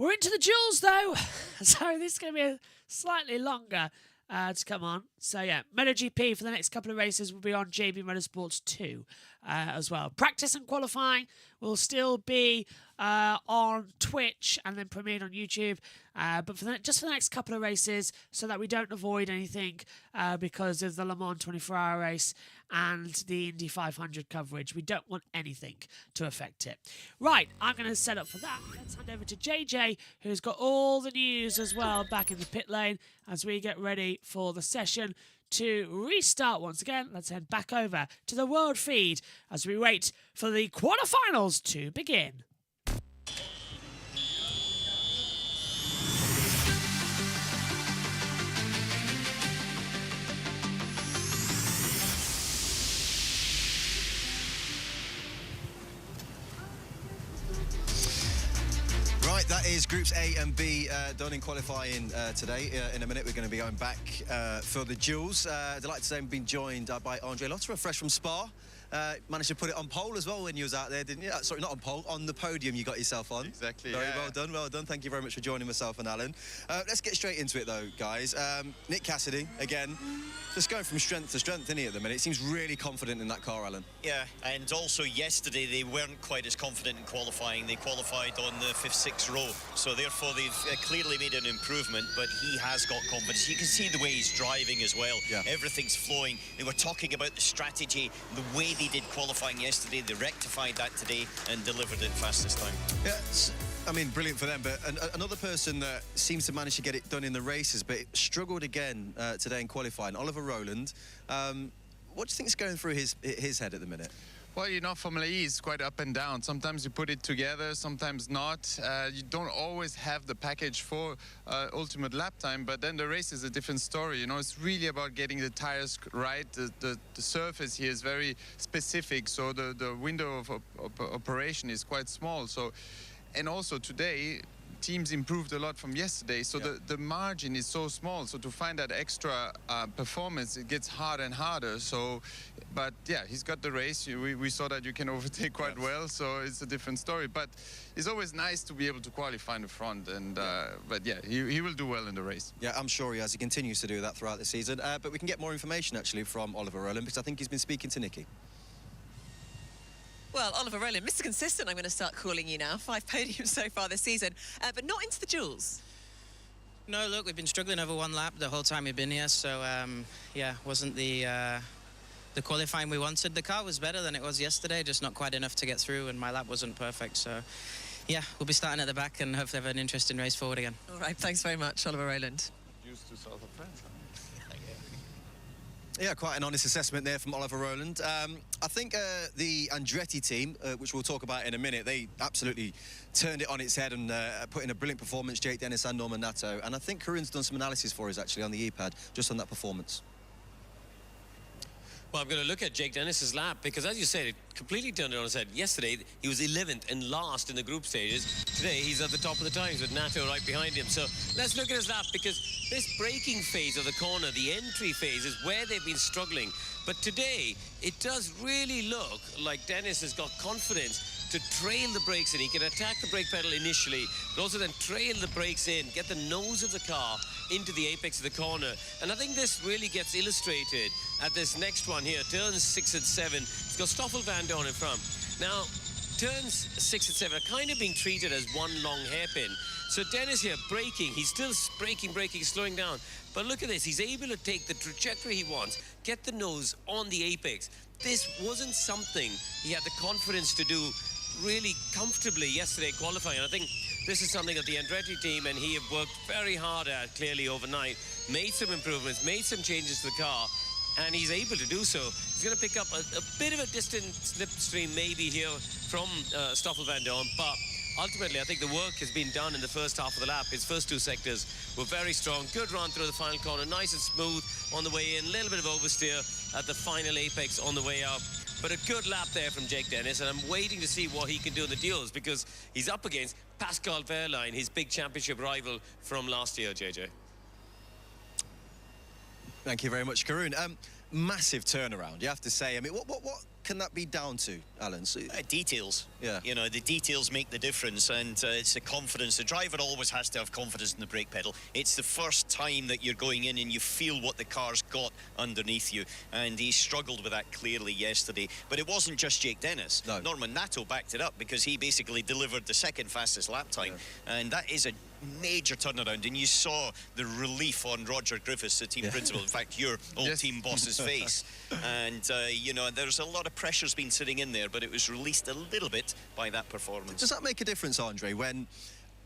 We're into the duels, though. So this is going to be slightly longer to come on. So, yeah, MotoGP for the next couple of races will be on JBMotorsports 2 as well. Practice and qualifying will still be on Twitch and then premiered on YouTube. But just for the next couple of races, so that we don't avoid anything because of the Le Mans 24-hour race and the Indy 500 coverage. We don't want anything to affect it. Right, I'm going to set up for that. Let's hand over to JJ, who's got all the news as well back in the pit lane as we get ready for the session to restart once again. Let's head back over to the world feed as we wait for the quarterfinals to begin. Right, that is Groups A and B done in qualifying today. In a minute, we're going to be going back for the duels. Delighted to say we've been joined by Andre Lotterer, fresh from Spa. Managed to put it on pole as well when you was out there, didn't you? Sorry, not on pole, on the podium you got yourself on. Exactly, Very well done, well done. Thank you very much for joining myself and Alan. Let's get straight into it though, guys. Nick Cassidy, again, just going from strength to strength, isn't he, at the minute? Seems really confident in that car, Alan. Yeah, and also yesterday they weren't quite as confident in qualifying. They qualified on the 5th, 6th row, so therefore they've clearly made an improvement, but he has got confidence. You can see the way he's driving as well. Yeah. Everything's flowing. They were talking about the strategy, the way they did qualifying yesterday. They rectified that today and delivered it fastest time. Yeah, I mean, brilliant for them, but another person that seems to manage to get it done in the races, but struggled again today in qualifying, Oliver Rowland. What do you think is going through his head at the minute? Well, you know, Formula E is quite up and down. Sometimes you put it together, sometimes not. You don't always have the package for ultimate lap time, but then the race is a different story. You know, it's really about getting the tires right. The surface here is very specific, so the window of operation is quite small. So, and also today, teams improved a lot from yesterday, so the margin is so small, so to find that extra performance, it gets harder and harder. So, but yeah, he's got the race. We saw that you can overtake quite well, so it's a different story. But it's always nice to be able to qualify in the front, and but yeah, he will do well in the race. Yeah, I'm sure he has. He continues to do that throughout the season. But we can get more information actually from Oliver Rowland, because I think he's been speaking to Nicky. Well, Oliver Rowland, Mr. Consistent, I'm going to start calling you now. 5 podiums so far this season, but not into the duels. No, look, we've been struggling over one lap the whole time we've been here, so yeah, wasn't the qualifying we wanted. The car was better than it was yesterday, just not quite enough to get through, and my lap wasn't perfect, so yeah, we'll be starting at the back and hopefully have an interesting race forward again. All right, thanks very much, Oliver Rowland. Used to South of France, huh? Yeah, quite an honest assessment there from Oliver Rowland. I think the Andretti team, which we'll talk about in a minute, they absolutely turned it on its head and put in a brilliant performance, Jake Dennis and Norman Nato. And I think Karun's done some analysis for us, actually, on the E-pad, just on that performance. Well, I'm going to look at Jake Dennis's lap because, as you said, it completely turned it on its head. Yesterday, he was 11th and last in the group stages. Today, he's at the top of the times with Nato right behind him. So let's look at his lap, because this braking phase of the corner, the entry phase, is where they've been struggling. But today, it does really look like Dennis has got confidence to trail the brakes in. He can attack the brake pedal initially, but also then trail the brakes in, get the nose of the car into the apex of the corner. And I think this really gets illustrated at this next one here, turns 6 and 7. It's got Stoffel Van Dorn in front. Now, turns 6 and 7 are kind of being treated as one long hairpin. So Dennis here braking, he's still braking, slowing down. But look at this, he's able to take the trajectory he wants, get the nose on the apex. This wasn't something he had the confidence to do really comfortably yesterday qualifying. And I think this is something that the Andretti team and he have worked very hard at clearly overnight, made some improvements, made some changes to the car, and he's able to do so. He's going to pick up a bit of a distant slipstream maybe here from Stoffel Van Dorn, but ultimately I think the work has been done in the first half of the lap. His first 2 sectors were very strong. Good run through the final corner, nice and smooth on the way in, a little bit of oversteer at the final apex on the way out. But a good lap there from Jake Dennis, and I'm waiting to see what he can do in the duels, because he's up against Pascal Wehrlein, his big championship rival from last year, JJ. Thank you very much, Karun. Massive turnaround, you have to say. I mean, what can that be down to, Alan? So, details. Yeah. You know, the details make the difference, and it's the confidence. The driver always has to have confidence in the brake pedal. It's the first time that you're going in and you feel what the car's got underneath you, and he struggled with that clearly yesterday. But it wasn't just Jake Dennis. No. Norman Nato backed it up because he basically delivered the second fastest lap time, and that is a major turnaround, and you saw the relief on Roger Griffiths, the team principal, in fact your old team boss's face. And you know, there's a lot of pressure's been sitting in there, but it was released a little bit by that performance. Does that make a difference, Andre, when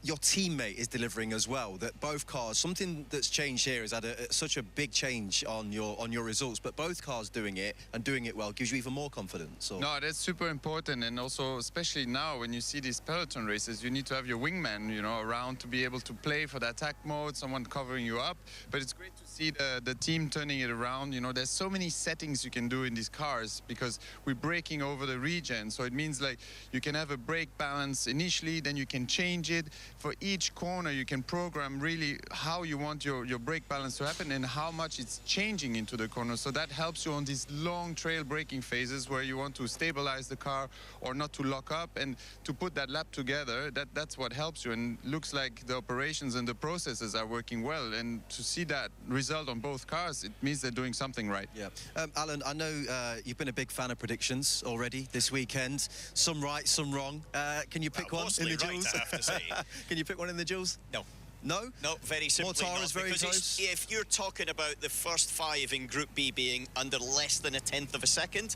your teammate is delivering as well, that both cars, something that's changed here has had such a big change on your results, but both cars doing it and doing it well gives you even more confidence? Or? No, that's super important, and also especially now when you see these peloton races, you need to have your wingman, you know, around to be able to play for the attack mode, someone covering you up. But it's great to see the team turning it around. You know, there's so many settings you can do in these cars because we're braking over the regen, so it means like you can have a brake balance initially, then you can change it. For each corner, you can program really how you want your brake balance to happen and how much it's changing into the corner. So that helps you on these long trail braking phases where you want to stabilize the car or not to lock up, and to put that lap together, that's what helps you. And looks like the operations and the processes are working well. And to see that result on both cars, it means they're doing something right. Yeah. Alan, I know you've been a big fan of predictions already this weekend. Some right, some wrong. Can you pick one in the duels? I have to say. Can you pick one in the duels? No. No? No, very simply Mortara's not. very close. If you're talking about the first 5 in Group B being under less than 1/10 of a second,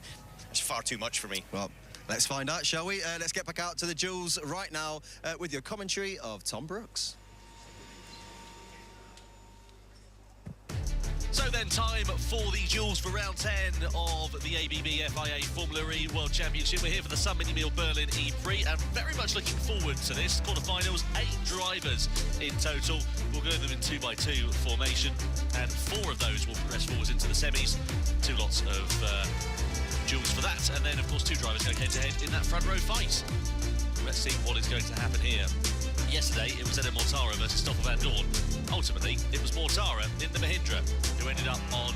it's far too much for me. Well, let's find out, shall we? Let's get back out to the duels right now with your commentary of Tom Brooks. So then, time for the duels for round 10 of the ABB FIA Formula E World Championship. We're here for the Sun Mini Meal Berlin E-Prix, and very much looking forward to this. Quarterfinals, 8 drivers in total. We'll go them in 2x2 formation, and 4 of those will progress forwards into the semis. 2 lots of duels for that, and then, of course, 2 drivers going head-to-head in that front row fight. Let's see what is going to happen here. Yesterday, it was Eden Mortara versus Stoffel van Dorn. Ultimately, it was Mortara in the Mahindra who ended up on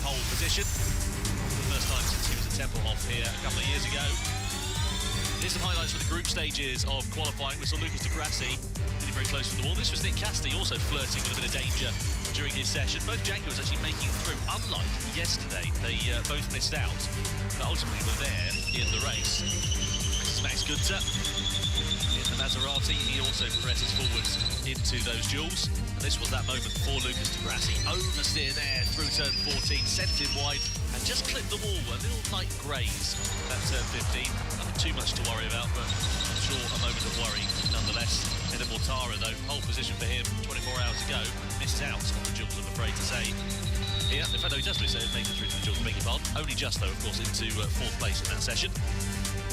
pole position. The first time since he was at Tempelhof here a couple of years ago. Here's some highlights for the group stages of qualifying. We saw Lucas Di Grassi getting very close to the wall. This was Nick Cassidy also flirting with a bit of danger during his session. Both Jaguars actually making it through. Unlike yesterday, they both missed out, but ultimately were there in the race. This is Max Günther. In the Maserati, he also progresses forwards into those duels. And this was that moment for Lucas Di Grassi. Oversteer there through turn 14, sent him wide, and just clipped the wall. A little light graze at turn 15. Nothing too much to worry about, but I'm sure a moment of worry nonetheless. Eden Mortara, though, pole position for him 24 hours ago. Missed out on the duels, I'm afraid to say. Here, in fact, no, he does miss it, make it through to the duels, beg your pardon. Only just, though, of course, into 4th place in that session.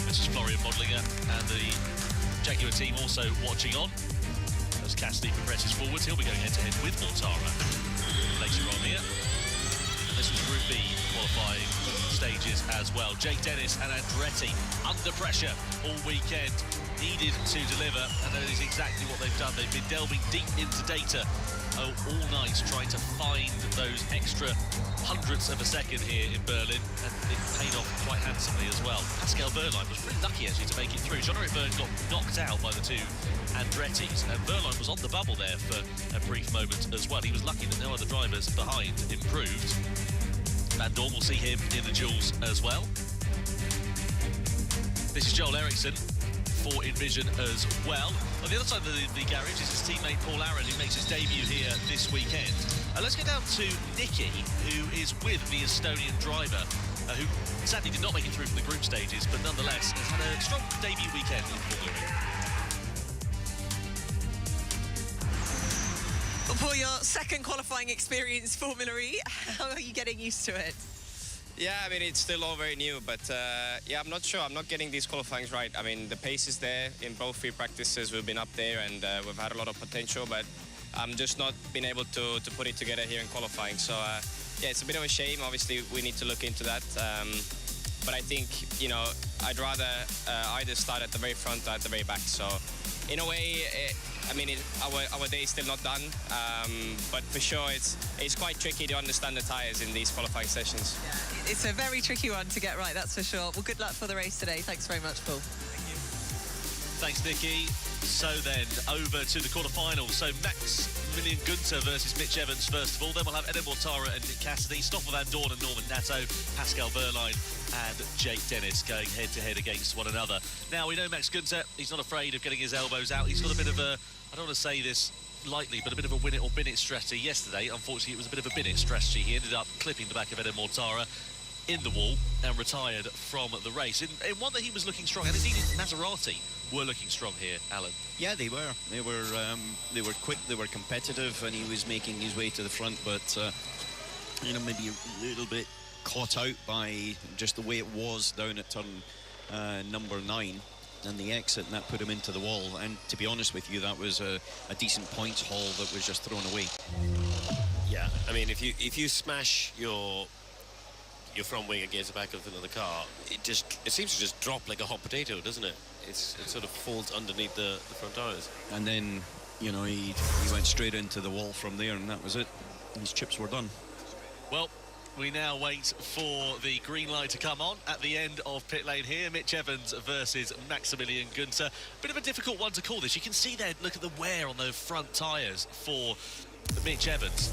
This is Florian Modlinger and the Jaguar team also watching on. As Cassidy progresses forwards, he'll be going head-to-head with Mortara later on here. This was Group B qualifying stages as well. Jake Dennis and Andretti under pressure all weekend, needed to deliver, and that is exactly what they've done. They've been delving deep into data all night, trying to find those extra hundredths of a second here in Berlin, and it paid off quite handsomely as well. Pascal Wehrlein was pretty lucky actually to make it through. Jean-Eric Vergne got knocked out by the 2 Andrettis, and Wehrlein was on the bubble there for a brief moment as well. He was lucky that no other drivers behind improved. Van Dorn, will see him in the duels as well. This is Joel Eriksson for Envision as well. On the other side of the garage is his teammate Paul Aaron, who makes his debut here this weekend. Let's go down to Nicky, who is with the Estonian driver, who sadly did not make it through from the group stages, but nonetheless has had a strong debut weekend in Formula E. For your second qualifying experience, Formula E, how are you getting used to it? Yeah, I mean, it's still all very new, but yeah, I'm not sure. I'm not getting these qualifyings right. I mean, the pace is there in both free practices. We've been up there and we've had a lot of potential, but I'm just not been able to put it together here in qualifying. So yeah, it's a bit of a shame. Obviously, we need to look into that. but I think, you know, I'd rather either start at the very front or at the very back. So in a way, our day is still not done, but for sure it's quite tricky to understand the tyres in these qualifying sessions. Yeah, it's a very tricky one to get right, that's for sure. Well, good luck for the race today. Thanks very much, Paul. Thanks, Nikki. So then, over to the quarterfinals. So Maximilian Günther versus Mitch Evans, first of all. Then we'll have Eden Mortara and Nick Cassidy, Stoffel Van Dorn and Norman Natto, Pascal Wehrlein and Jake Dennis going head-to-head against one another. Now, we know Max Günther, he's not afraid of getting his elbows out. He's got a bit of a, I don't want to say this lightly, but a bit of a win it or bin it strategy yesterday. Unfortunately, it was a bit of a bin it strategy. He ended up clipping the back of Eden Mortara in the wall and retired from the race. In one that he was looking strong, and indeed Maserati were looking strong here, Alan. Yeah, they were. They were quick, they were competitive, and he was making his way to the front, but you know, maybe a little bit caught out by just the way it was down at turn number 9 and the exit, and that put him into the wall. And to be honest with you, that was a decent points haul that was just thrown away. Yeah, I mean, if you smash your front wing against the back of another car, it seems to just drop like a hot potato, doesn't it? It sort of folds underneath the front tires. And then, you know, he went straight into the wall from there, and that was it. His chips were done. Well, we now wait for the green light to come on at the end of pit lane here. Mitch Evans versus Maximilian Günther. Bit of a difficult one to call this. You can see there, look at the wear on those front tyres for Mitch Evans.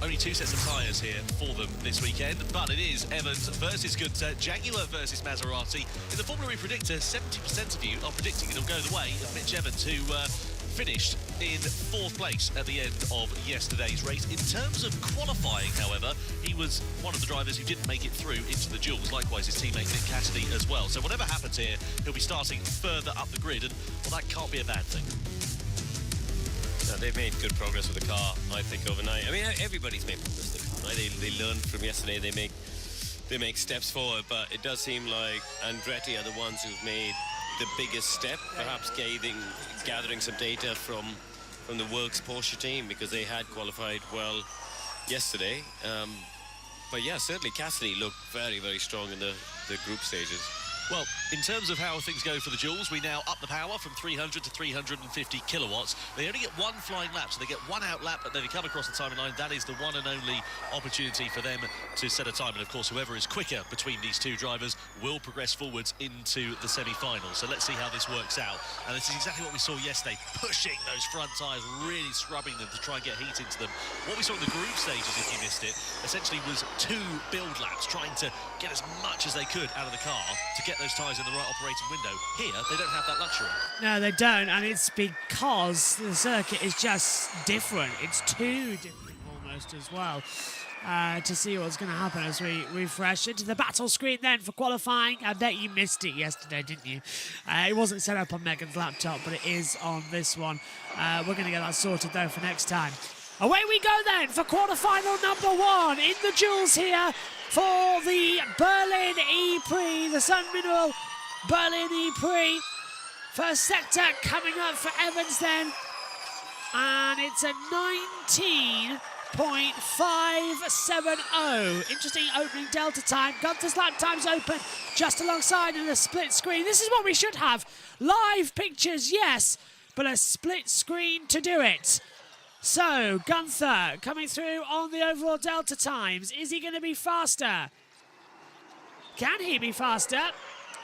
Only 2 sets of tyres here for them this weekend, but it is Evans versus Günther, Jaguar versus Maserati. In the Formula E predictor, 70% of you are predicting it'll go the way of Mitch Evans, who finished in 4th place at the end of yesterday's race. In terms of qualifying, however, he was one of the drivers who didn't make it through into the duels, likewise his teammate Nick Cassidy as well. So whatever happens here, he'll be starting further up the grid, and well, that can't be a bad thing. They've made good progress with the car, I think, overnight. I mean, everybody's made progress with the car. They learned from yesterday. They make steps forward, but it does seem like Andretti are the ones who've made the biggest step, perhaps gathering some data from the Works Porsche team, because they had qualified well yesterday. But yeah, certainly Cassidy looked very, very strong in the group stages. Well, in terms of how things go for the duels, we now up the power from 300 to 350 kilowatts. They only get one flying lap, so they get one out lap, but then they come across the timing line. That is the one and only opportunity for them to set a time. And of course, whoever is quicker between these two drivers will progress forwards into the semi-finals. So let's see how this works out. And this is exactly what we saw yesterday, pushing those front tyres, really scrubbing them to try and get heat into them. What we saw in the group stages, if you missed it, essentially was 2 build laps, trying to get as much as they could out of the car to get those tyres in the right operating window. Here, they don't have that luxury. No, they don't, and it's because the circuit is just different. It's too different almost as well. To see what's going to happen as we refresh into the battle screen then for qualifying. I bet you missed it yesterday, didn't you? It wasn't set up on Megan's laptop, but it is on this one. We're going to get that sorted though for next time. Away we go then for quarterfinal number 1 in the duels here for the Berlin E-Prix, the Sun Mineral Berlin E-Prix. First sector coming up for Evans then, and it's a 19.570. Interesting opening delta time. Gunther's lap time's open just alongside in a split screen. This is what we should have. Live pictures, yes, but a split screen to do it. So, Günther coming through on the overall delta times. Is he going to be faster? Can he be faster?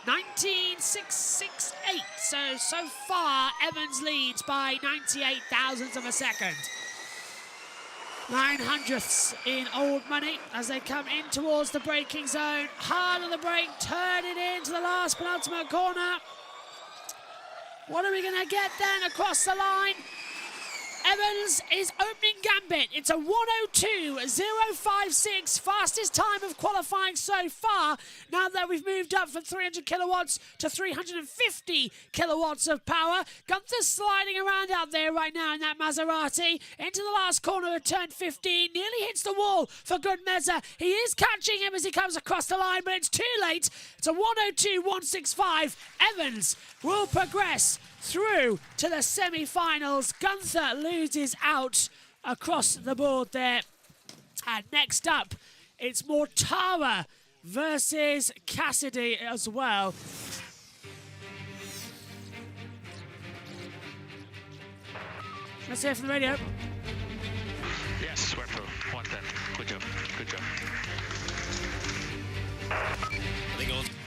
19.668. So far, Evans leads by 98 thousandths of a second. 900ths in old money as they come in towards the braking zone. Hard on the brake, turn it into the last penultimate corner. What are we going to get then across the line? Evans is opening gambit. It's a 1:02.056, fastest time of qualifying so far. Now that we've moved up from 300 kilowatts to 350 kilowatts of power. Günther's sliding around out there right now in that Maserati. Into the last corner of turn 15. Nearly hits the wall for good measure. He is catching him as he comes across the line, but it's too late. It's a 1:02.165. Evans will progress through to the semi-finals. Günther loses out across the board there. And next up, it's Mortara versus Cassidy as well. Let's hear from the radio. Yes, we're through. 110. Good job. Good job.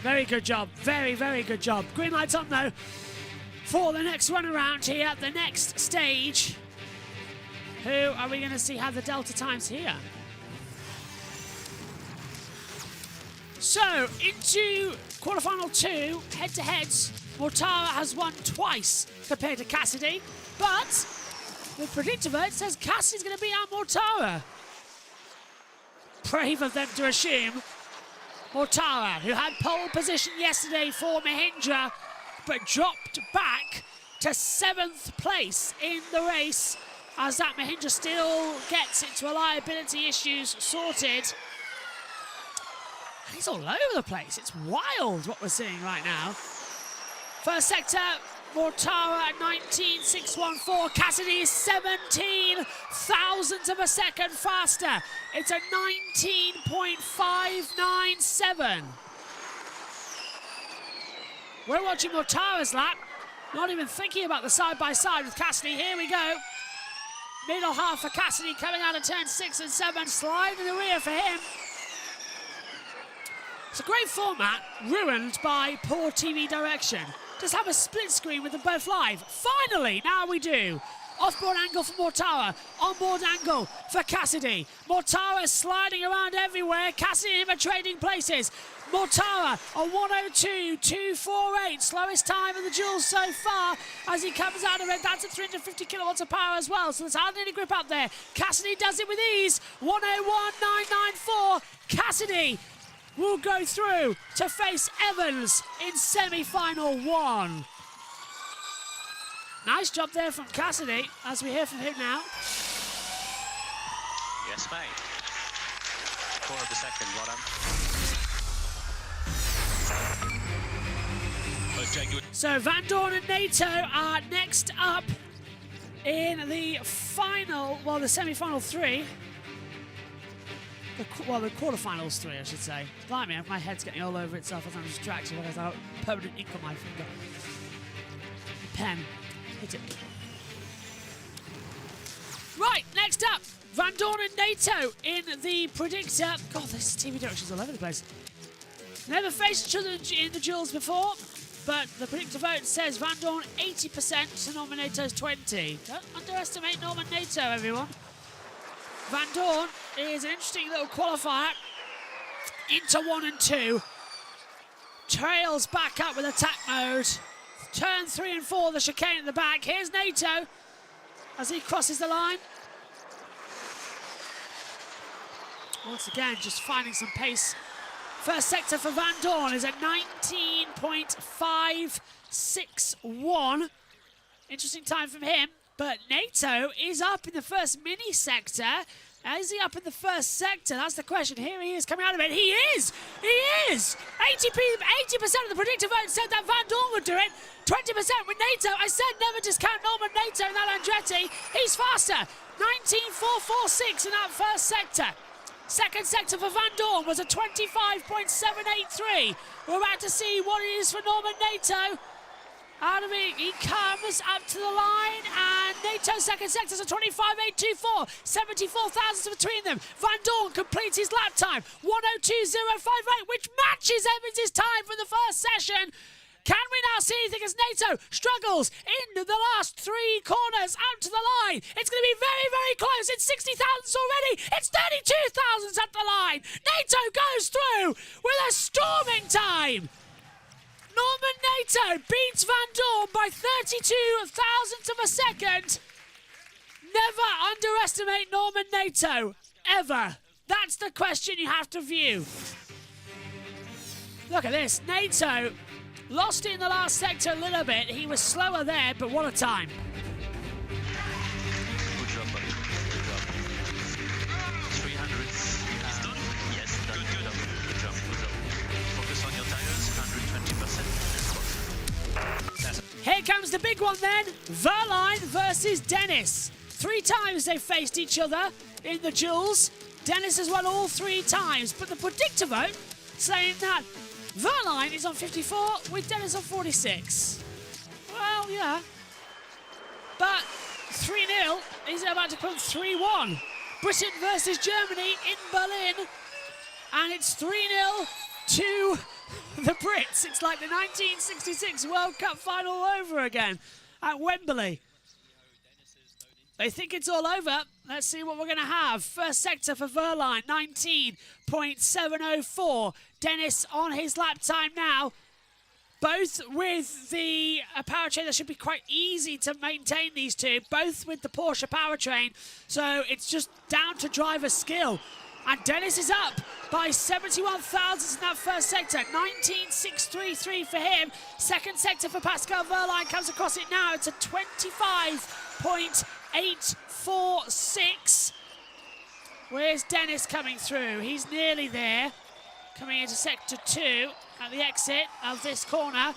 Very good job. Very, very good job. Green lights on though for the next run around here, the next stage. Who are we going to see have the Delta times here? So, into quarterfinal 2, head-to-heads. Mortara has won twice compared to Cassidy, but the predictor vote says Cassidy's going to beat out Mortara. Brave of them to assume. Mortara, who had pole position yesterday for Mahindra, but dropped back to 7th place in the race as that Mahindra still gets its reliability issues sorted. He's all over the place. It's wild what we're seeing right now. First sector, Mortara at 19.614. Cassidy is 17 thousandths of a second faster. It's a 19.597. We're watching Mortara's lap. Not even thinking about the side-by-side with Cassidy. Here we go. Middle half for Cassidy coming out of turn 6 and 7. Slide in the rear for him. It's a great format, ruined by poor TV direction. Just have a split screen with them both live. Finally, now we do. Off-board angle for Mortara, on-board angle for Cassidy. Mortara sliding around everywhere. Cassidy and him are trading places. Mortara on 102.248, slowest time in the duels so far as he comes out of it. That's at 350 kilowatts of power as well, so there's hardly any grip up there. Cassidy does it with ease, 101.994. Cassidy will go through to face Evans in semi-final 1. Nice job there from Cassidy, as we hear from him now. Yes, mate. Quarter of a second, well done. So Van Dorn and NATO are next up in the final, well, the semi-final 3. The quarterfinals 3, I should say. Blimey, my head's getting all over itself as I'm distracted because I have permanent ink on my finger. Pen. Hit it. Right, next up, Van Dorn and NATO in the predictor. God, this TV direction's all over the place. Never faced each other in the duels before, but the predictor vote says Van Dorn 80% to Norman NATO's 20. Don't underestimate Norman NATO, everyone. Van Dorn is an interesting little qualifier into 1 and 2. Trails back up with attack mode. Turn 3 and 4, the chicane at the back. Here's NATO as he crosses the line. Once again, just finding some pace. First sector for Van Dorn is at 19.561. Interesting time from him. But NATO is up in the first mini sector. Is he up in the first sector? That's the question. Here he is coming out of it. He is! He is! 80% of the predictor vote said that Van Dorn would do it. 20% with NATO. I said never discount Norman NATO and that Andretti. He's faster. 19.446 in that first sector. Second sector for Van Dorn was a 25.783. We're about to see what it is for Norman NATO. Out of it, he comes up to the line, and NATO's second sector is a 25.824, 74 thousandths between them. Van Dorn completes his lap time, 102.058, which matches Evans' time from the first session. Can we now see anything as NATO struggles into the last 3 corners out to the line? It's going to be very, very close. It's 60 thousandths already. It's 32 thousandths at the line. NATO goes through with a storming time. Norman NATO beats Van Dorn by 32 thousandths of a second. Never underestimate Norman NATO, ever. That's the question you have to view. Look at this, NATO lost it in the last sector a little bit. He was slower there, but what a time. Good job, buddy. Good job. 300s. Yes, done. Good job. Good job. Good job. Focus on your tires, 120%. Here comes the big one then. Verline versus Dennis. 3 times they've faced each other in the duels. Dennis has won all 3 times, but the predictor vote saying that Verline is on 54 with Dennis on 46. Well, yeah. But 3-0 is about to become 3-1. Britain versus Germany in Berlin. And it's 3-0 to the Brits. It's like the 1966 World Cup final all over again at Wembley. They think it's all over. Let's see what we're going to have. First sector for Verline, 19.704. Dennis on his lap time now. Both with the powertrain that should be quite easy to maintain, these two. Both with the Porsche powertrain. So it's just down to driver skill. And Dennis is up by 71 thousandths in that first sector. 19.633 for him. Second sector for Pascal Verline comes across it now. It's a 25.846. Where's Dennis coming through? He's nearly there. Coming into sector 2 at the exit of this corner.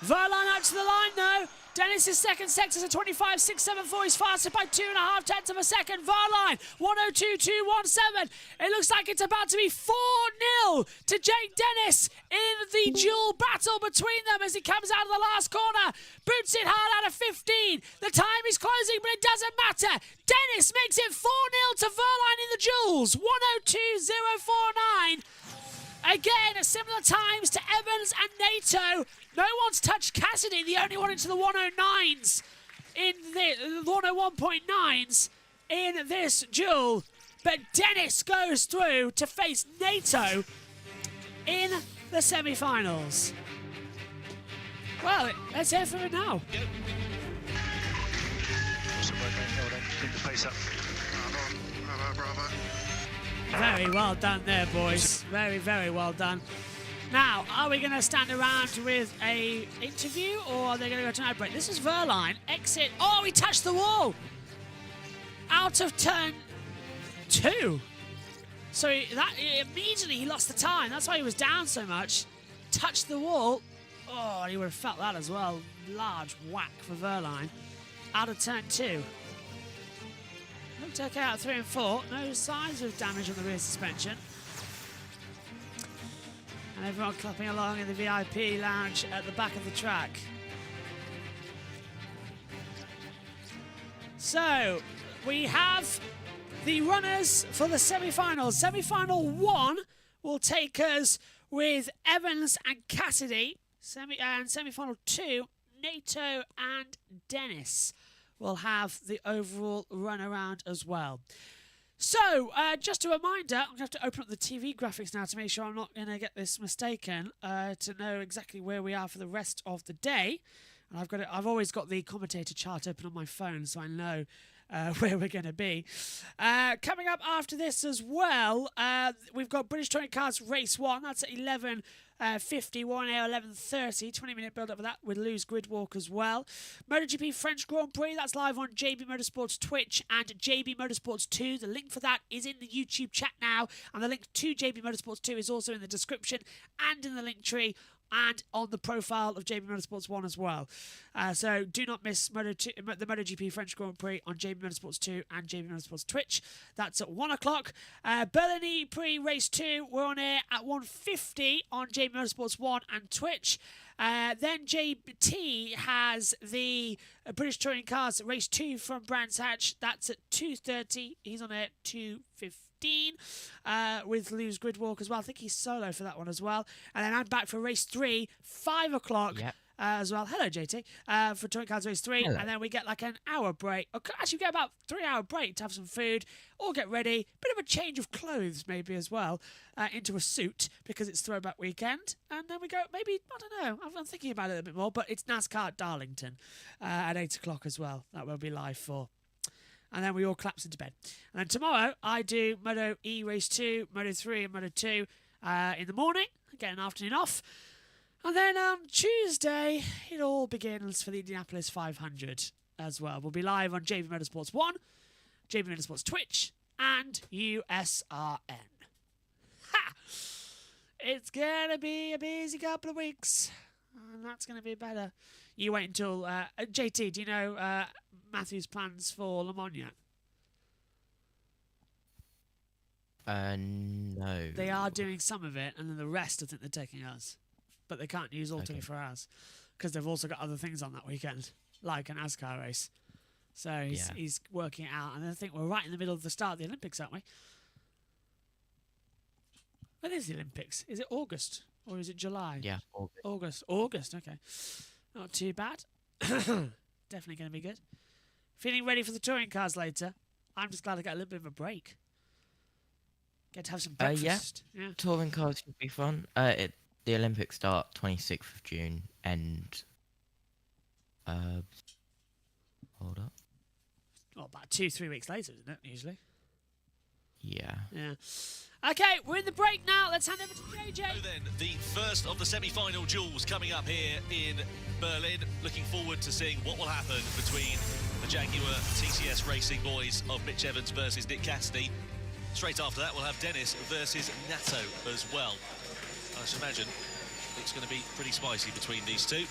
Verline up to the line though. Dennis's second sector is a 25.674. He's faster by 2.5 tenths of a second. Verline 102.217. It looks like it's about to be 4-0 to Jake Dennis in the dual battle between them as he comes out of the last corner. Boots it hard out of 15. The time is closing, but it doesn't matter. Dennis makes it 4-0 to Verline in the duels. 102.049. Again, similar times to Evans and NATO. No one's touched Cassidy, the only one into the 109s in the 101.9s in this duel. But Dennis goes through to face NATO in the semi-finals. Well, let's hear from it now. Keep the pace up. Bravo. Very well done there, boys. Very, very well done. Now, are we going to stand around with a interview, or are they going to go to an ad break? This is Verline. Exit. Oh, he touched the wall. Out of turn 2. So immediately he lost the time. That's why he was down so much. Touched the wall. Oh, he would have felt that as well. Large whack for Verline. Out of turn 2. Looked okay out of 3 and 4. No signs of damage on the rear suspension. And everyone clapping along in the VIP lounge at the back of the track. So, we have the runners for the semi-finals. Semi-final 1 will take us with Evans and Cassidy. Semi-final 2, NATO and Dennis will have the overall run around as well. So, just a reminder, I'm going to have to open up the TV graphics now to make sure I'm not going to get this mistaken, to know exactly where we are for the rest of the day. And I've always got the commentator chart open on my phone, so I know where we're going to be. Coming up after this as well, we've got British Touring Cars Race 1. That's at 11:50, 11:30. 20-minute build-up of that with Lou's Grid Walk as well. MotoGP French Grand Prix, that's live on JB Motorsports Twitch and JB Motorsports 2. The link for that is in the YouTube chat now, and the link to JB Motorsports 2 is also in the description and in the link tree and on the profile of JB Motorsports 1 as well. So do not miss the MotoGP French Grand Prix on JB Motorsports 2 and JB Motorsports Twitch. That's at 1 o'clock. Berlin Prix Race 2, we're on air at 1:50 on JB Motorsports 1 and Twitch. Then JT has the British Touring Cars Race 2 from Brands Hatch. That's at 2:30. He's on air at 2:15 with Lou's Grid Walk as well. I think he's solo for that one as well. And then I'm back for Race 3, 5 o'clock. Yep. As well. Hello, JT, for Touring Cars Race 3. Hello. And then we get like an hour break. Or actually, we get about 3-hour break to have some food, all get ready. Bit of a change of clothes, maybe, as well, into a suit, because it's throwback weekend. And then we go, maybe, I don't know, I'm thinking about it a bit more, but it's NASCAR at Darlington at 8 o'clock as well. That will be live for. And then we all collapse into bed. And then tomorrow, I do Moto E Race 2, Moto 3 and Moto 2 in the morning. I get an afternoon off. And then on Tuesday, it all begins for the Indianapolis 500 as well. We'll be live on JB Motorsports 1, JB Motorsports Twitch, and USRN. Ha! It's going to be a busy couple of weeks, and that's going to be better. You wait until... JT, do you know Matthew's plans for Le Mans yet? No. They are doing some of it, and then the rest I think they're taking us. But they can't use all 24 hours because they've also got other things on that weekend, like an ASCAR race. So he's working it out. And I think we're right in the middle of the start of the Olympics, aren't we? When is the Olympics? Is it August or is it July? Yeah, August, okay. Not too bad. Definitely going to be good. Feeling ready for the touring cars later. I'm just glad I got a little bit of a break. Get to have some breakfast. Yeah. Touring cars should be fun. The Olympics start 26th of June and... hold up. Well, about 2-3 weeks later, isn't it, usually? Yeah. Yeah. Okay, we're in the break now. Let's hand over to JJ. So then, the first of the semi-final duels coming up here in Berlin. Looking forward to seeing what will happen between the Jaguar TCS Racing boys of Mitch Evans versus Nick Cassidy. Straight after that, we'll have Dennis versus Nato as well. I should imagine it's going to be pretty spicy between these two.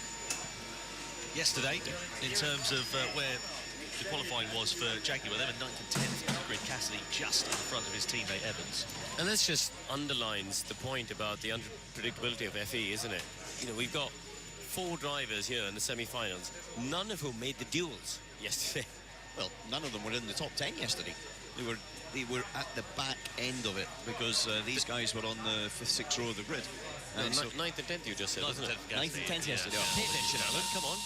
Yesterday, in terms of where the qualifying was for Jaguar, they were 9th and 10th in the grid. Cassidy just in front of his teammate Evans. And this just underlines the point about the unpredictability of FE, isn't it? You know, we've got 4 drivers here in the semi-finals, none of whom made the duels yesterday. Well, none of them were in the top 10 yesterday. They were at the back end of it because these guys were on the 5th, 6th row of the grid. And 9th and 10th you just said, wasn't it? 9th and 10th yesterday. Pay attention, Alan, come on.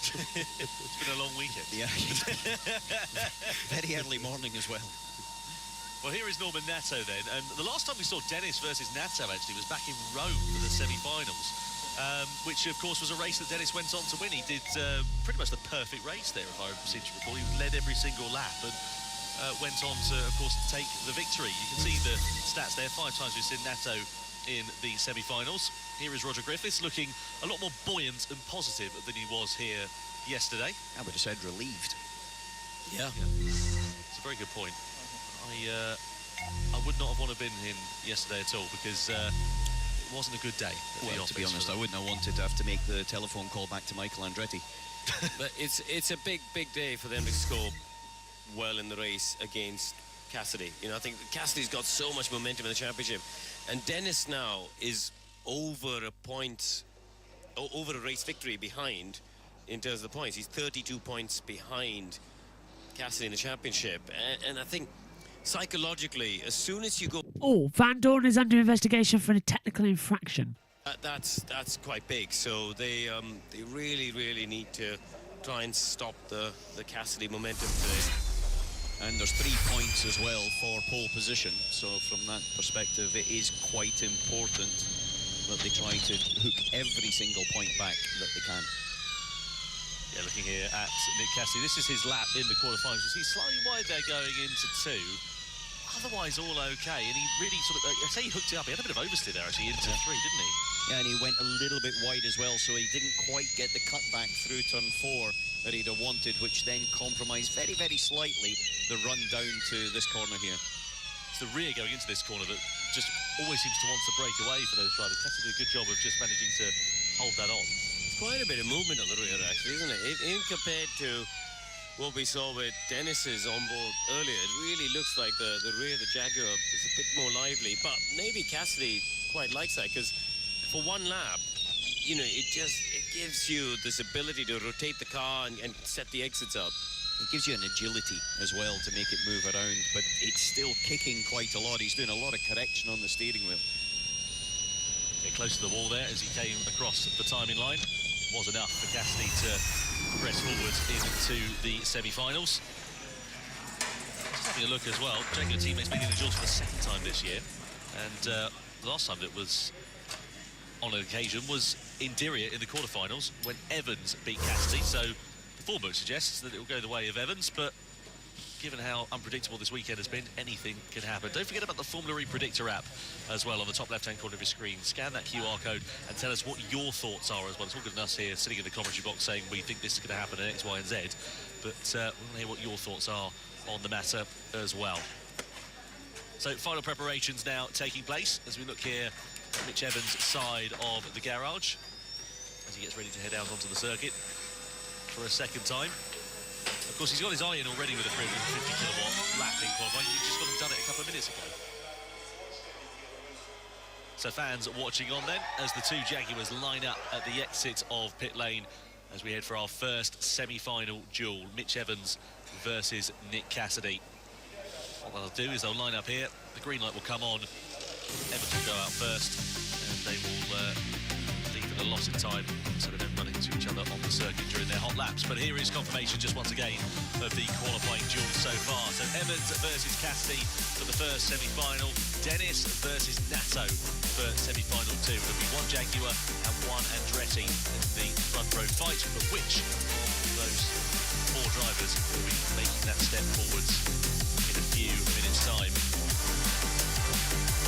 It's been a long weekend. Yeah. Very early morning as well. Well, here is Norman Nato then. And the last time we saw Dennis versus Nato actually was back in Rome for the semi-finals, which of course was a race that Dennis went on to win. He did pretty much the perfect race there, if I seem to recall. He led every single lap and went on to, of course, take the victory. You can see the stats there. 5 times we've seen Nato in the semi-finals. Here is Roger Griffiths looking a lot more buoyant and positive than he was here yesterday. I would have said relieved. Yeah. It's a very good point. I would not have wanted to have been him yesterday at all because it wasn't a good day. Well, to be honest, I wouldn't have wanted to have to make the telephone call back to Michael Andretti. But it's a big day for them to score well in the race against Cassidy. You know, I think Cassidy's got so much momentum in the championship, and Dennis now is over a race victory behind in terms of the points. He's 32 points behind Cassidy in the championship, and I think psychologically, as soon as you go... Oh, Van Dorn is under investigation for a technical infraction. That's quite big, so they really need to try and stop the Cassidy momentum today. And there's 3 points as well for pole position, so from that perspective it is quite important that they try to hook every single point back that they can. Yeah, looking here at Nick Cassidy, this is his lap in the quarterfinals. You see slightly wide there going into 2. Otherwise all okay, and he really sort of, I say he hooked it up, he had a bit of oversteer there actually into 3, didn't he? Yeah, and he went a little bit wide as well, so he didn't quite get the cut back through turn 4 that he'd have wanted, which then compromised very, very slightly the run down to this corner here. It's the rear going into this corner that just always seems to want to break away for those drivers. Cassidy did a good job of just managing to hold that on. It's quite a bit of movement on the rear, actually, isn't it? In compared to what we saw with Dennis's onboard earlier, it really looks like the rear of the Jaguar is a bit more lively. But maybe Cassidy quite likes that, because for one lap, you know, it gives you this ability to rotate the car and set the exits up. It gives you an agility as well to make it move around, but it's still kicking quite a lot. He's doing a lot of correction on the steering wheel. Get close to the wall there as he came across the timing line. Was enough for Cassidy to press forward into the semi-finals. Just having a look as well, Jaguar teammates been in the duels for the 2nd time this year, and the last time it was on an occasion was in Diriyah in the quarterfinals when Evans beat Cassidy. So the form suggests that it will go the way of Evans, but given how unpredictable this weekend has been, anything can happen. Don't forget about the Formula E Predictor app as well on the top left-hand corner of your screen. Scan that QR code and tell us what your thoughts are as well. It's all good enough here sitting in the commentary box saying we think this is going to happen in X, Y and Z, but we'll hear what your thoughts are on the matter as well. So final preparations now taking place as we look here at Mitch Evans' side of the garage as he gets ready to head out onto the circuit for a 2nd time. Of course, he's got his eye in already with a 350 kilowatt lap in qualifying. He's just got him done it a couple of minutes ago. So fans watching on then as the two Jaguars line up at the exit of pit lane as we head for our first semi-final duel, Mitch Evans versus Nick Cassidy. What they'll do is they'll line up here, the green light will come on, Evans will go out first, and they will leave at a loss in time so they don't run into each other on the circuit during their hot laps. But here is confirmation just once again of the qualifying duel so far. So Evans versus Cassidy for the first semi-final, Dennis versus Nato for semi-final 2. There'll be one Jaguar and one Andretti in the front row fight, but which of those four drivers will be making that step forwards in a few minutes' time?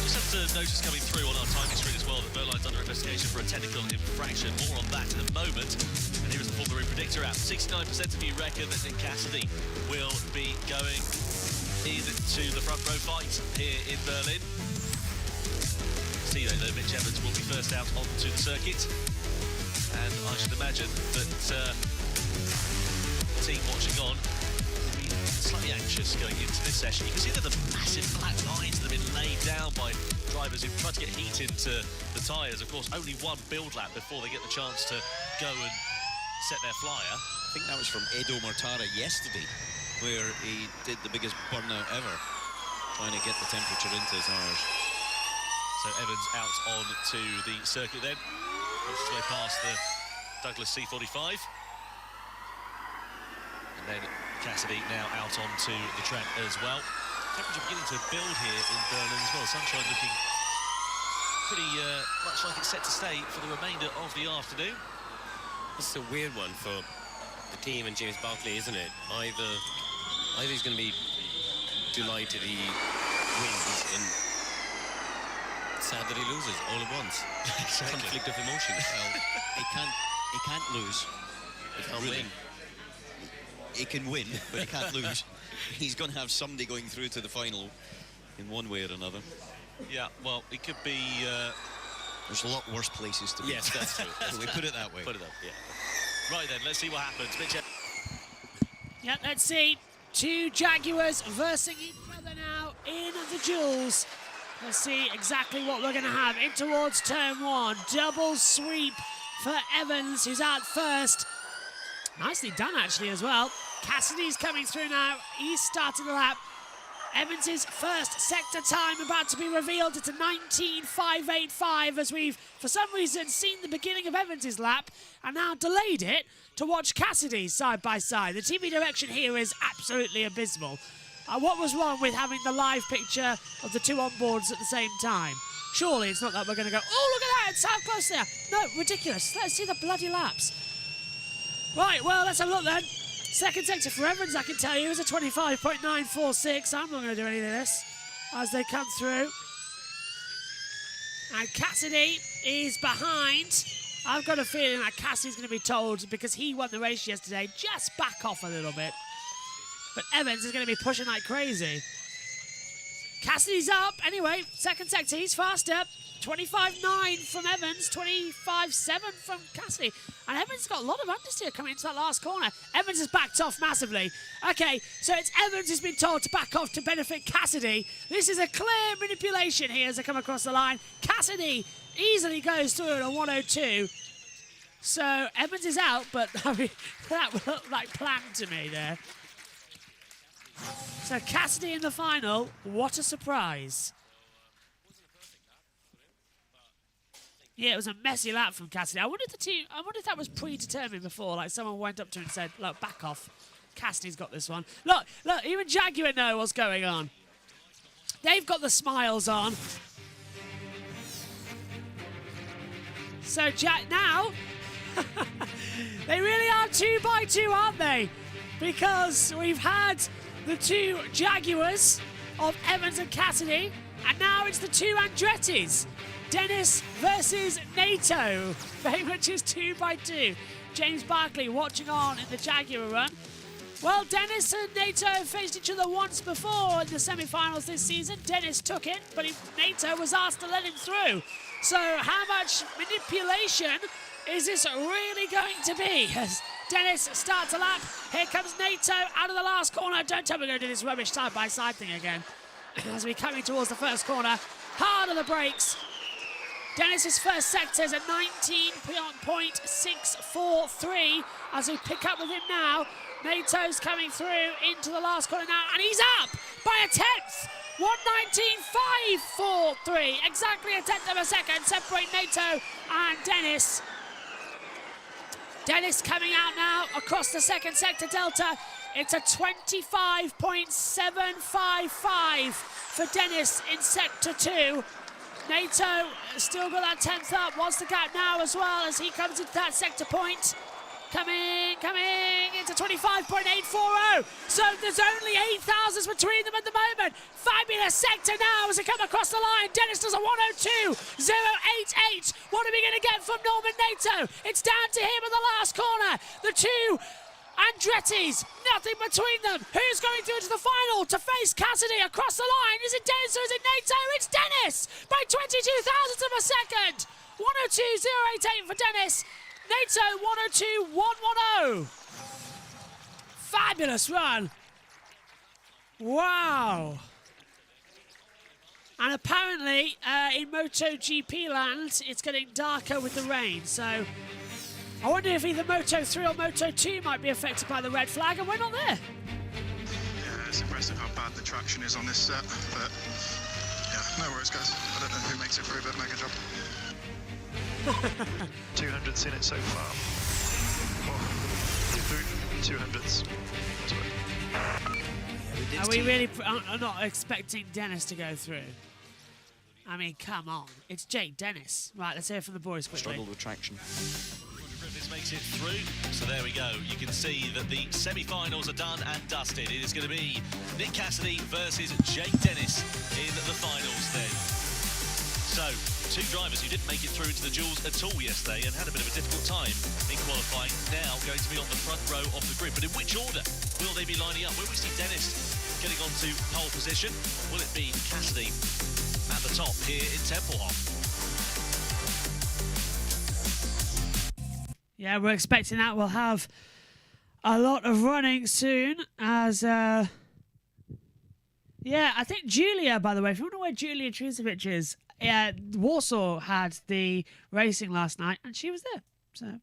Just have to notice coming through on our timing screen as well that Berline's under investigation for a technical infraction. More on that in a moment. And here is the Formula E predictor out. 69% of you reckon that Nick Cassidy will be going into the front row fight here in Berlin. See though, Mitch Evans will be first out onto the circuit. And I should imagine that the team watching on will be slightly anxious going into this session. You can see that the massive black lines that have been laid down by drivers who've tried to get heat into the tyres. Of course, only one build lap before they get the chance to go and set their flyer. I think that was from Edo Mortara yesterday, where he did the biggest burnout ever, trying to get the temperature into his tyres. So Evans out on to the circuit then. Works his way past the Douglas C45. And then Cassidy now out onto the track as well. Temperature beginning to build here in Berlin as well. Sunshine looking pretty much like it's set to stay for the remainder of the afternoon. This is a weird one for the team and James Barclay, isn't it? Either he's going to be delighted he wins and sad that he loses all at once. Exactly. Conflict of emotions. Well, he can't lose. He can't win. He can win, but he can't lose. He's going to have somebody going through to the final in one way or another. Yeah, well, it could be... There's a lot worse places to be. Yes, that's true. So we put it that way. Put it up, yeah. Right then, let's see what happens. Mitch Yeah, let's see. Two Jaguars versing each other now in the duels. Let's see exactly what we're going to have. In towards turn one. Double sweep for Evans, who's out first. Nicely done, actually, as well. Cassidy's coming through now. He's starting the lap. Evans' first sector time about to be revealed. It's a 19.585 as we've, for some reason, seen the beginning of Evans' lap and now delayed it to watch Cassidy side by side. The TV direction here is absolutely abysmal. What was wrong with having the live picture of the two onboards at the same time? Surely it's not that we're going to go, oh, look at that, it's how close they are. No, ridiculous. Let's see the bloody laps. Right, well, let's have a look then. Second sector for Evans, I can tell you, is a 25.946. I'm not going to do any of this as they come through. And Cassidy is behind. I've got a feeling that Cassidy's going to be told, because he won the race yesterday, just back off a little bit. But Evans is going to be pushing like crazy. Cassidy's up. Anyway, second sector, he's faster. 25.9 from Evans, 25.7 from Cassidy. And Evans got a lot of understeer coming into that last corner. Evans has backed off massively. Okay, so it's Evans who's been told to back off to benefit Cassidy. This is a clear manipulation here as they come across the line. Cassidy easily goes through at a 102. So Evans is out, but I mean, that looked like planned to me there. So Cassidy in the final, what a surprise. Yeah, it was a messy lap from Cassidy. I wonder if that was predetermined before, like someone went up to him and said, look, back off. Cassidy's got this one. Look, even Jaguar know what's going on. They've got the smiles on. So now, they really are 2 by 2, aren't they? Because we've had the two Jaguars of Evans and Cassidy, and now it's the two Andrettis. Dennis versus NATO. Very much is 2 by 2. James Barclay watching on in the Jaguar run. Well, Dennis and NATO faced each other once before in the semi-finals this season. Dennis took it, but NATO was asked to let him through. So how much manipulation is this really going to be? As Dennis starts a lap, here comes NATO out of the last corner. Don't tell me we're going to do this rubbish side-by-side thing again. As we're coming towards the first corner, hard on the brakes. Dennis's first sector is a 19.643 as we pick up with him now. Nato's coming through into the last corner now, and he's up by a tenth. 119.543, exactly a tenth of a second, separate Nato and Dennis. Dennis coming out now across the second sector delta. It's a 25.755 for Dennis in sector 2. Nato still got that 10th up. Wants the gap now as well as he comes into that sector point. Coming into 25.840. So there's only 8 thousandths between them at the moment. Fabulous sector now as they come across the line. Dennis does a 102.088. What are we going to get from Norman Nato? It's down to him in the last corner. The two Andretti's, nothing between them. Who's going through to the final to face Cassidy across the line? Is it Dennis or is it Nato? It's Dennis by 22 thousandths of a second. 102.088 for Dennis. Nato 102.110. Fabulous run. Wow. And apparently in MotoGP land, it's getting darker with the rain. So I wonder if either Moto 3 or Moto 2 might be affected by the red flag, and we're not there. Yeah, it's impressive how bad the traction is on this set, but yeah, no worries, guys. I don't know who makes it through, but mega job. 200s in it so far. Oh, 200s. Are we really not expecting Dennis to go through? I mean, come on. It's Jake Dennis. Right, let's hear from the boys quickly. Struggled with traction. This makes it through. So there we go. You can see that the semi-finals are done and dusted. It is going to be Nick Cassidy versus Jake Dennis in the finals then. So, two drivers who didn't make it through into the duels at all yesterday and had a bit of a difficult time in qualifying, now going to be on the front row of the grid. But in which order will they be lining up? Will we see Dennis getting onto pole position? Will it be Cassidy at the top here in Tempelhof? Yeah, we're expecting that. We'll have a lot of running soon as... yeah, I think Julia, by the way, if you wonder where Julia Trusovic is, Warsaw had the racing last night, and she was there. So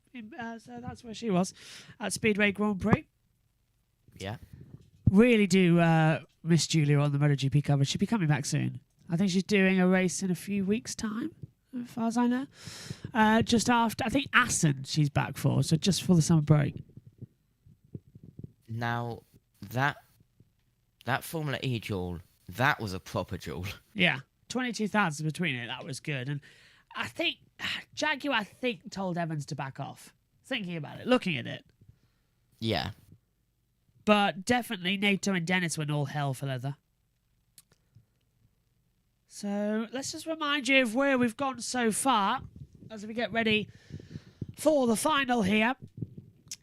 that's where she was at Speedway Grand Prix. Yeah. Really do miss Julia on the MotoGP coverage. She'll be coming back soon. I think she's doing a race in a few weeks' time, as far as I know. Just after, I think Assen she's back for, so just for the summer break. Now, that Formula E duel, that was a proper duel. Yeah. 22,000 between it, that was good. And I think Jaguar, told Evans to back off. Thinking about it, looking at it. Yeah. But definitely Nato and Dennis went all hell for leather. So let's just remind you of where we've gone so far as we get ready for the final here.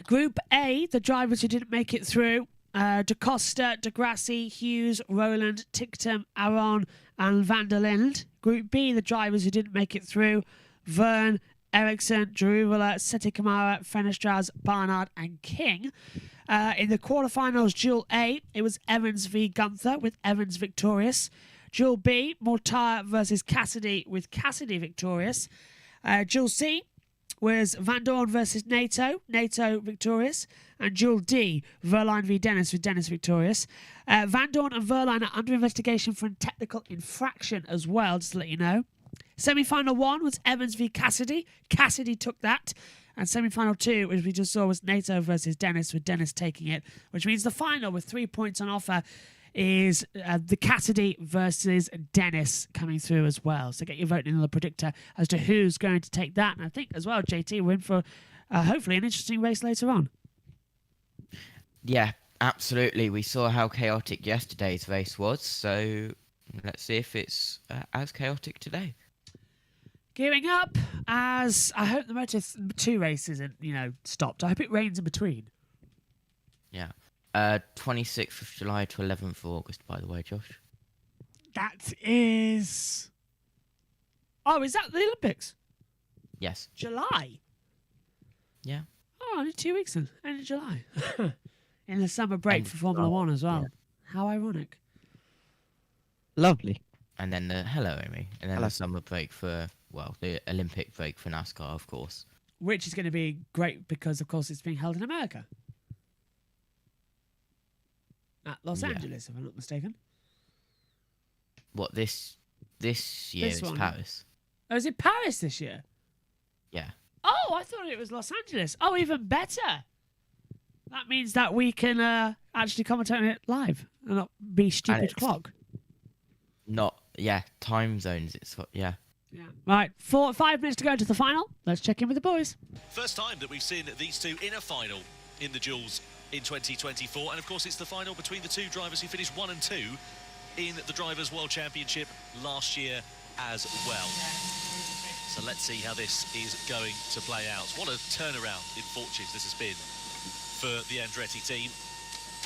Group A, the drivers who didn't make it through. Da Costa, De Grassi, Hughes, Rowland, Ticktum, Aron and Van der Linde. Group B, the drivers who didn't make it through. Verne, Ericsson, Jaruvula, Seti Kamara, Fenestraz, Barnard and King. In the quarterfinals, Duel A, it was Evans v Gunther with Evans victorious. Duel B, Mortar versus Cassidy with Cassidy victorious. Duel C was Van Dorn versus Nato victorious. And Duel D, Verline v Dennis with Dennis victorious. Van Dorn and Verline are under investigation for a technical infraction as well, just to let you know. Semi-final 1 was Evans v Cassidy. Cassidy took that. And semi-final 2, which we just saw, was Nato versus Dennis, with Dennis taking it, which means the final with 3 points on offer is the Cassidy versus Dennis coming through as well. So get your vote in on the predictor as to who's going to take that. And I think as well, JT, we're in for hopefully an interesting race later on. Yeah, absolutely. We saw how chaotic yesterday's race was, so let's see if it's as chaotic today. Gearing up as I hope the Moto 2 race isn't, stopped. I hope it rains in between. Yeah. 26th of July to 11th of August, by the way, Josh. That is... Oh, is that the Olympics? Yes. July? Yeah. Oh, only 2 weeks then. End of July. In the summer break for Formula 1 as well. Yeah. How ironic. Lovely. And then hello, Amy. And then the summer break for well, the Olympic break for NASCAR, of course. Which is going to be great because, of course, it's being held in America. At Los Angeles, if I'm not mistaken. What, this year This is one. Paris? Oh, is it Paris this year? Yeah. Oh, I thought it was Los Angeles. Oh, even better. That means that we can actually commentate on it live and not be stupid clock. Time zones. Yeah. Right, 5 minutes to go to the final. Let's check in with the boys. First time that we've seen these two in a final in the duels in 2024. And of course, it's the final between the two drivers who finished 1 and 2 in the Drivers' World Championship last year as well. So let's see how this is going to play out. What a turnaround in fortunes this has been for the Andretti team.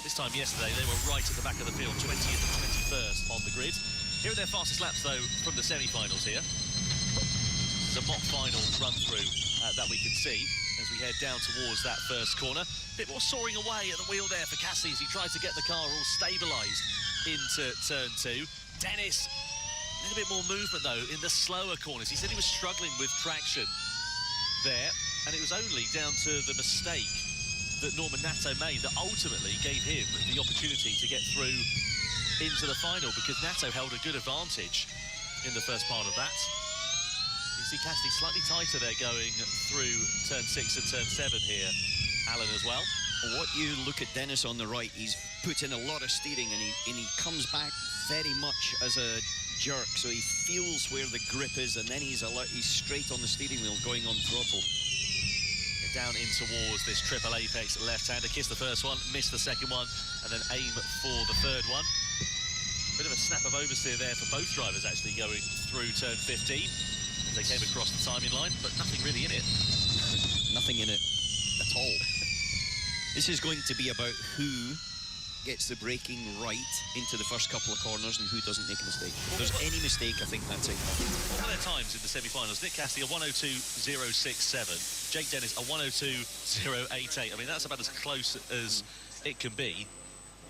This time yesterday, they were right at the back of the field, 20th and 21st on the grid. Here are their fastest laps, though, from the semi-finals here. It's a mock final run-through that we can see as we head down towards that first corner. A bit more soaring away at the wheel there for Cassidy as he tried to get the car all stabilised into turn 2. Dennis, a little bit more movement, though, in the slower corners. He said he was struggling with traction there, and it was only down to the mistake that Norman Nato made that ultimately gave him the opportunity to get through into the final, because Nato held a good advantage in the first part of that. You see Cassidy slightly tighter there going through turn 6 and turn 7 here. Alan as well. What you look at Dennis on the right, he's put in a lot of steering, and he comes back very much as a jerk, so he feels where the grip is, and then he's straight on the steering wheel going on throttle. Down in towards this triple apex left-hander. Kiss the first one, miss the second one, and then aim for the third one. Bit of a snap of oversteer there for both drivers actually going through turn 15. They came across the timing line, but nothing really in it. Nothing in it at all. This is going to be about who gets the braking right into the first couple of corners and who doesn't make a mistake. If there's any mistake, I think that's it. What were their times in the semi-finals? Nick Cassidy a 1:02.067. Jake Dennis a 1:02.088. I mean, that's about as close as it can be.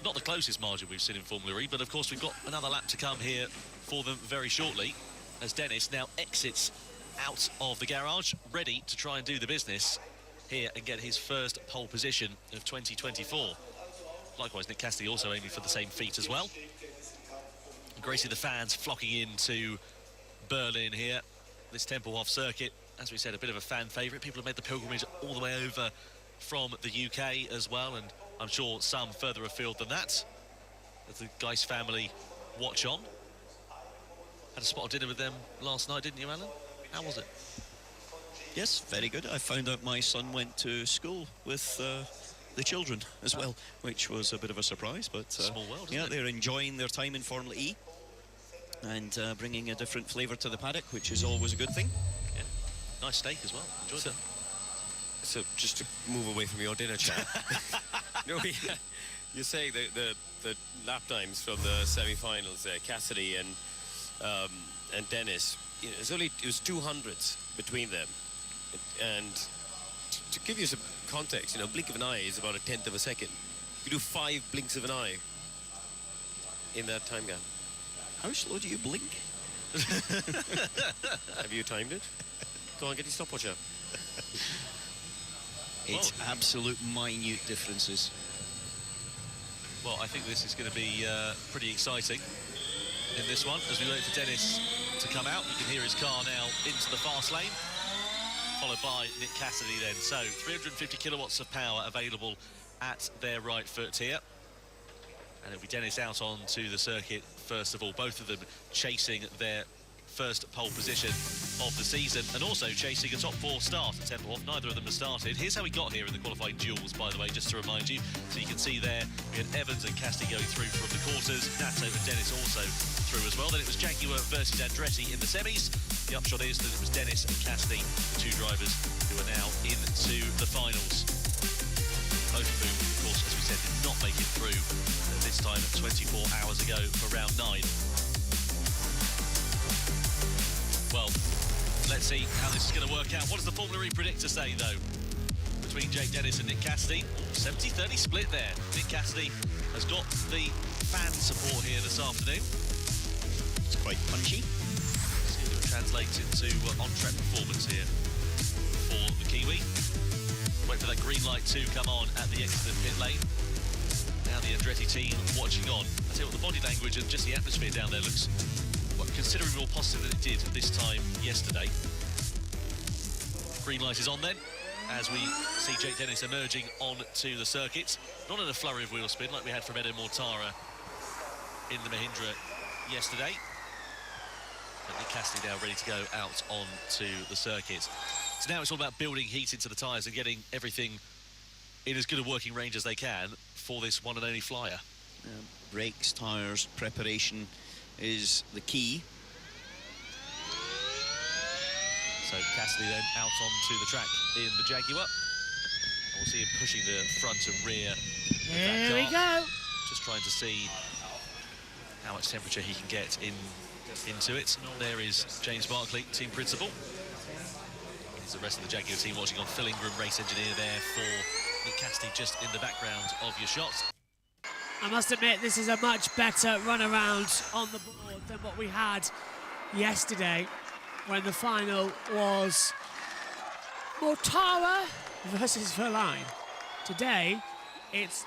Not the closest margin we've seen in Formula E, but of course we've got another lap to come here for them very shortly, as Dennis now exits out of the garage, ready to try and do the business here and get his first pole position of 2024. Likewise, Nick Cassidy also aiming for the same feat as well. Great to see the fans flocking into Berlin here. This Tempelhof circuit, as we said, a bit of a fan favourite. People have made the pilgrimage all the way over from the UK as well, and I'm sure some further afield than that, as the Geist family watch on. Had a spot of dinner with them last night, didn't you, Alan? How was it? Yes, very good. I found out my son went to school with the children as well, which was a bit of a surprise, but small world, isn't yeah, it? they're enjoying their time in Formula E and bringing a different flavour to the paddock, which is always a good thing. Yeah. Nice steak as well. Enjoyed that. So just to move away from your dinner chat, you say the lap times from the semi-finals, Cassidy and Dennis, you know, it was 200s between them, and to give you some context, you know, blink of an eye is about 1/10 of a second. You do 5 blinks of an eye in that time gap. How slow do you blink? Have you timed it? Go on, get your stopwatch out. It's absolute minute differences. Well, I think this is going to be pretty exciting in this one. As we wait for Dennis to come out, you can hear his car now into the fast lane, followed by Nick Cassidy then. So 350 kilowatts of power available at their right foot here. And it'll be Dennis out onto the circuit first of all, both of them chasing their first pole position of the season, and also chasing a top 4 start at Tempelhof. Neither of them have started. Here's how we got here in the qualifying duels, by the way, just to remind you. So you can see there, we had Evans and Cassidy going through from the quarters, Nato and Dennis also through as well. Then it was Jaguar versus Andretti in the semis. The upshot is that it was Dennis and Cassidy, the two drivers who are now into the finals. Both of whom, of course, as we said, did not make it through this time 24 hours ago for round 9. Well, let's see how this is going to work out. What does the Formula E predictor say, though? Between Jake Dennis and Nick Cassidy, 70-30 split there. Nick Cassidy has got the fan support here this afternoon. It's quite punchy. Let's see if translates into on-track performance here for the Kiwi. Wait for that green light to come on at the exit of pit lane. Now the Andretti team watching on. I tell you what, the body language and just the atmosphere down there looks considerably more positive than it did this time yesterday. Green light is on then, as we see Jake Dennis emerging onto the circuit. Not in a flurry of wheel spin like we had from Edo Mortara in the Mahindra yesterday. But Nick Cassidy now ready to go out onto the circuit. So now it's all about building heat into the tyres and getting everything in as good a working range as they can for this one and only flyer. Brakes, tyres, preparation is the key. So Cassidy then out onto the track in the Jaguar. We'll see him pushing the front and rear. Here we go. Just trying to see how much temperature he can get into it. There is James Barkley, team principal. There's the rest of the Jaguar team watching on. Phil Ingram, race engineer there for Nick Cassidy, just in the background of your shots. I must admit, this is a much better run around on the board than what we had yesterday when the final was Mortara versus Verline. Today, it's,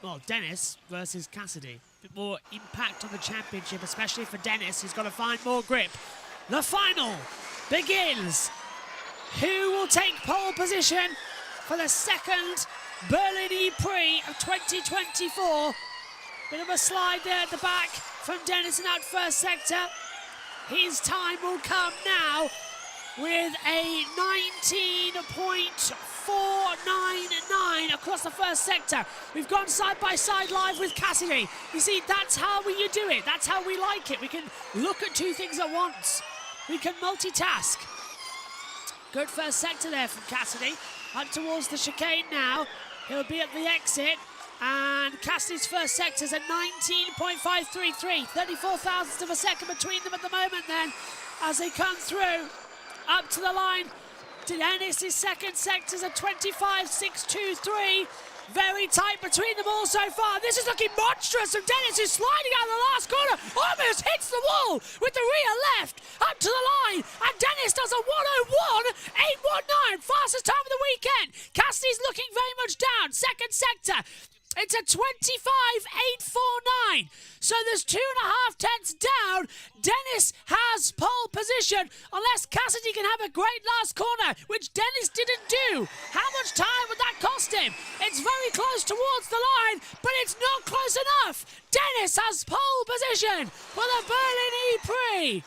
well, Dennis versus Cassidy. A bit more impact on the championship, especially for Dennis, who's got to find more grip. The final begins. Who will take pole position for the second Berlin E-Prix of 2024? Bit of a slide there at the back from Dennis in that first sector. His time will come now with a 19.499 across the first sector. We've gone side by side live with Cassidy. You see, that's how you do it. That's how we like it. We can look at two things at once. We can multitask. Good first sector there from Cassidy. Up towards the chicane now. He'll be at the exit. And Cassidy's first sector's at 19.533. 34 thousandths of a second between them at the moment then as they come through. Up to the line. Dennis's second sector's at 25.623. Very tight between them all so far. This is looking monstrous from Dennis, who's sliding out of the last corner. Almost hits the wall with the rear left. Up to the line. And Dennis does a 101.819. Fastest time of the weekend. Cassidy's looking very much down. Second sector. It's a 25.849. So there's 2.5 tenths down. Dennis has pole position unless Cassidy can have a great last corner, which Dennis didn't do. How much time would that cost him? It's very close towards the line, but it's not close enough. Dennis has pole position for the Berlin E-Prix.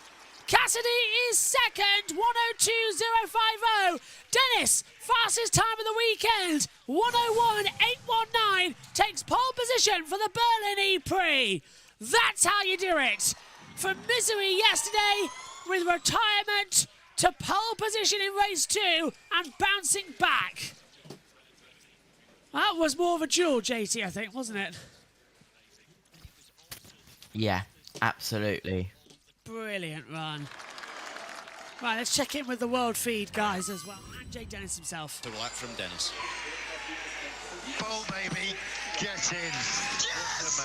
Cassidy is second, 102.050. Dennis, fastest time of the weekend, 101.819, takes pole position for the Berlin E-Prix. That's how you do it. From misery yesterday, with retirement to pole position in race 2 and bouncing back. That was more of a duel, JT, I think, wasn't it? Yeah, absolutely. Brilliant run. Right, let's check in with the world feed guys as well. And Jake Dennis himself. The lap from Dennis. Pole, baby. Get in. Yes!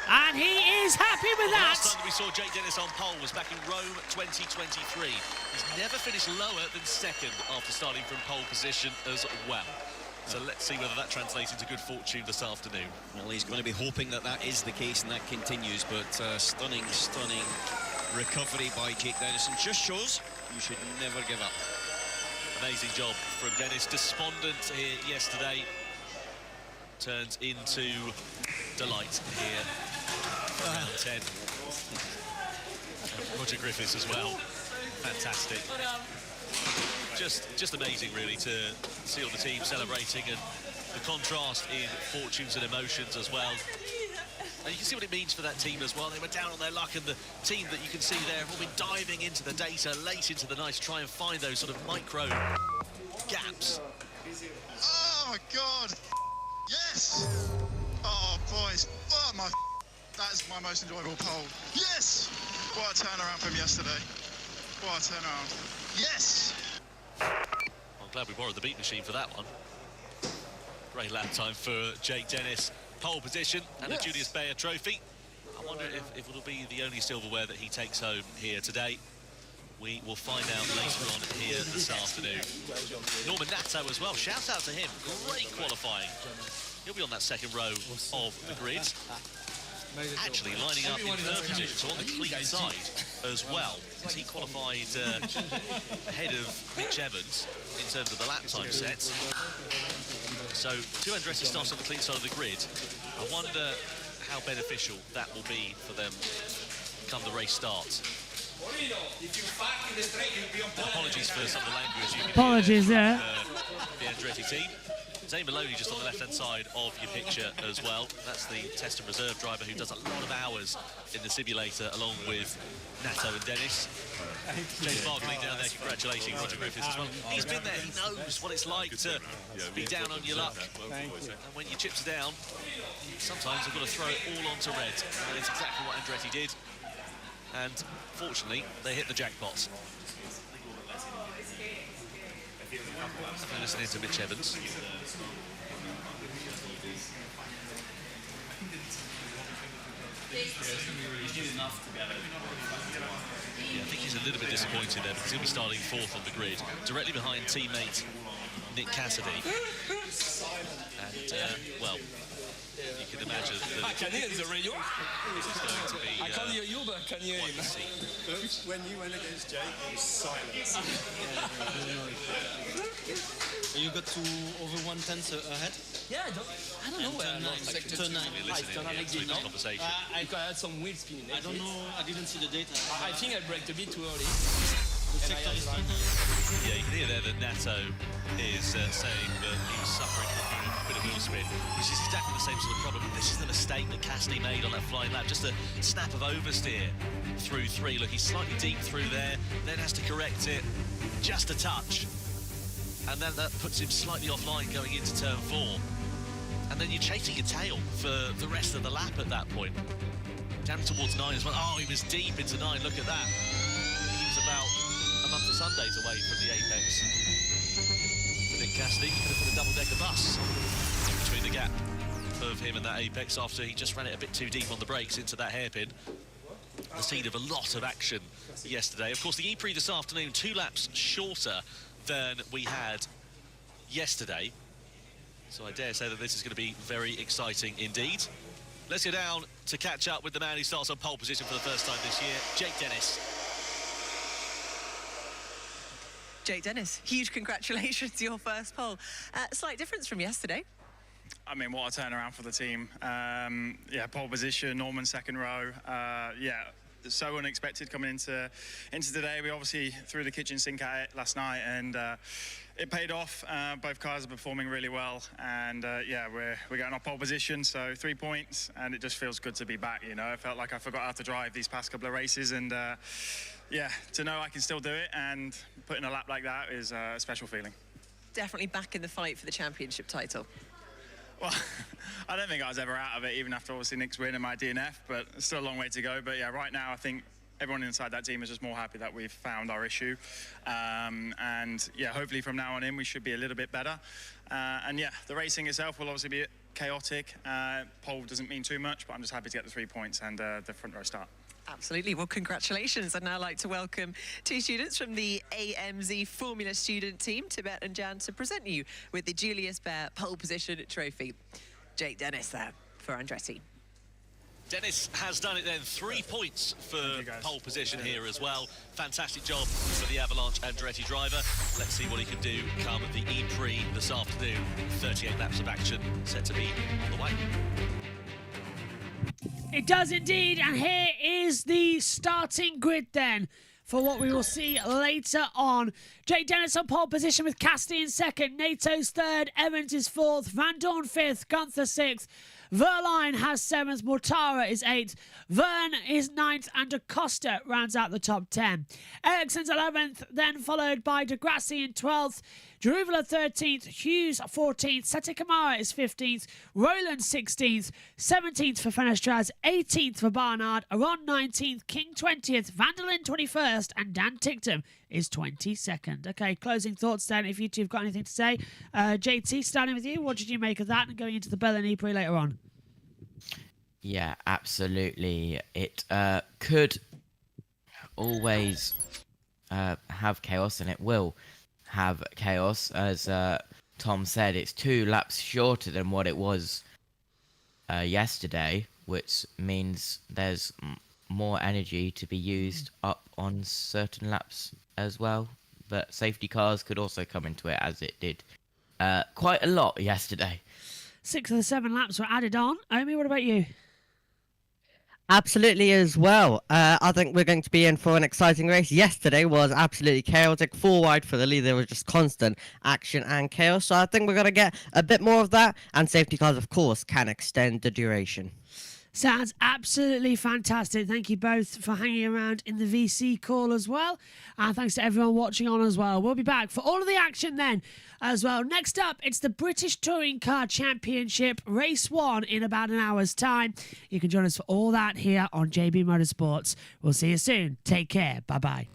And he is happy with that. Last time that we saw Jake Dennis on pole was back in Rome 2023. He's never finished lower than second after starting from pole position as well. So let's see whether that translates into good fortune this afternoon. Well, he's going to be hoping that that is the case and that continues, but stunning recovery by Jake Dennis, and just shows you should never give up. Amazing job from Dennis. Despondent here yesterday. Turns into delight here. Round 10. Roger Griffiths as well. Fantastic. Just amazing, really, to see all the team celebrating and the contrast in fortunes and emotions as well. And you can see what it means for that team as well. They were down on their luck, and the team that you can see there have all been diving into the data late into the night to try and find those sort of micro gaps. Oh my God! Yes! Oh boys, that's my most enjoyable pole. Yes! What a turnaround from yesterday. What a turnaround. Yes! I'm glad we borrowed the beat machine for that one. Great lap time for Jake Dennis. Pole position and a Julius Baer trophy. I wonder if it'll be the only silverware that he takes home here today. We will find out later on here this afternoon. Norman Natto as well, shout out to him, great qualifying. He'll be on that second row of the grid. Actually lining up in third position, so on the clean side as well, as he qualified ahead of Mitch Evans in terms of the lap time sets. So, two Andretti starts on the clean side of the grid. I wonder how beneficial that will be for them come the race starts. Apologies for some of the language you can Apologies, hear yeah. from the Andretti team. Zane Maloney just on the left-hand side of your picture as well. That's the test and reserve driver who does a lot of hours in the simulator along with Natto and Dennis. James Barkley down there congratulating Roger Griffiths as well. He's been there, he knows what it's like to be down on your luck. And when your chips are down, sometimes you've got to throw it all onto red. And it's exactly what Andretti did. And fortunately, they hit the jackpots. We're listening to Mitch Evans. Yeah, I think he's a little bit disappointed there because he'll be starting fourth on the grid, directly behind teammate Nick Cassidy. And, well, you can imagine that this is going to be I can't hear you, but I can hear him. When you went against Jake, it was silence. You got to over 1/10 ahead? Yeah, I don't know where I lost. Turn 9. I had some weird spinning. I don't know. I didn't see the data. I think I braked a bit too early. Yeah, you can hear there that Natto is saying that he was suffering from a bit of wheel spin, which is exactly the same sort of problem. This is the mistake that Cassidy made on that flying lap, just a snap of oversteer through 3. Look, he's slightly deep through there, then has to correct it just a touch. And then that puts him slightly offline going into turn 4. And then you're chasing your tail for the rest of the lap at that point. Down towards 9 as well. Oh, he was deep into 9, look at that. He was about a month of Sundays away from the apex. Nick Cassidy could have put a double-decker bus between the gap of him and that apex after he just ran it a bit too deep on the brakes into that hairpin. The scene of a lot of action yesterday. Of course, the E-Prix this afternoon, 2 laps shorter than we had yesterday. So I dare say that this is going to be very exciting indeed. Let's go down to catch up with the man who starts on pole position for the first time this year, Jake Dennis. Jake Dennis, huge congratulations, your first pole. Slight difference from yesterday. I mean, what a turnaround for the team. Yeah, pole position, Norman second row. Yeah, so unexpected coming into today. We obviously threw the kitchen sink at it last night, and it paid off. Both cars are performing really well, and yeah, we're getting our pole position, so 3 points, and it just feels good to be back. You know, I felt like I forgot how to drive these past couple of races, and yeah, to know I can still do it and put in a lap like that is a special feeling. Definitely back in the fight for the championship title. Well, I don't think I was ever out of it, even after obviously Nick's win and my DNF, but still a long way to go. But yeah, right now I think everyone inside that team is just more happy that we've found our issue. And yeah, hopefully from now on in we should be a little bit better. And yeah, the racing itself will obviously be chaotic. Pole doesn't mean too much, but I'm just happy to get the 3 points and the front row start. Absolutely. Well, congratulations. I'd now like to welcome 2 students from the AMZ Formula student team, Tibet and Jan, to present you with the Julius Baer pole position trophy. Jake Dennis there for Andretti. Dennis has done it then, 3 points for pole position here as well. Fantastic job for the Avalanche Andretti driver. Let's see what he can do come the E-Prix this afternoon. 38 laps of action set to be on the way. It does indeed, and here is the starting grid then for what we will see later on. Jake Dennis on pole position with Cassidy in second, Nato's third, Evans is fourth, Van Dorn fifth, Gunther sixth, Verline has 7th, Mortara is 8th, Verne is 9th, and Acosta rounds out the top 10. Ericsson's 11th, then followed by De Grassi in 12th, Jaruvula 13th, Hughes 14th, Sete Kamara is 15th, Roland 16th, 17th for Fenestraz, 18th for Barnard, Aron 19th, King 20th, Vanderlyn 21st, and Dan Ticktum is 22nd. Okay, closing thoughts then, if you two have got anything to say. JT, starting with you, what did you make of that and going into the Berlin E-Prix later on? Yeah, absolutely. It could always have chaos, and it will have chaos. As Tom said, it's 2 laps shorter than what it was yesterday, which means there's more energy to be used up on certain laps as well. But safety cars could also come into it, as it did quite a lot yesterday. 6 of the 7 laps were added on. Omi, what about you? Absolutely as well. I think we're going to be in for an exciting race. Yesterday was absolutely chaotic. 4 wide for the lead. There was just constant action and chaos. So I think we're going to get a bit more of that. And safety cars, of course, can extend the duration. Sounds absolutely fantastic. Thank you both for hanging around in the VC call as well. And thanks to everyone watching on as well. We'll be back for all of the action then as well. Next up, it's the British Touring Car Championship, Race 1 in about an hour's time. You can join us for all that here on JB Motorsports. We'll see you soon. Take care. Bye-bye.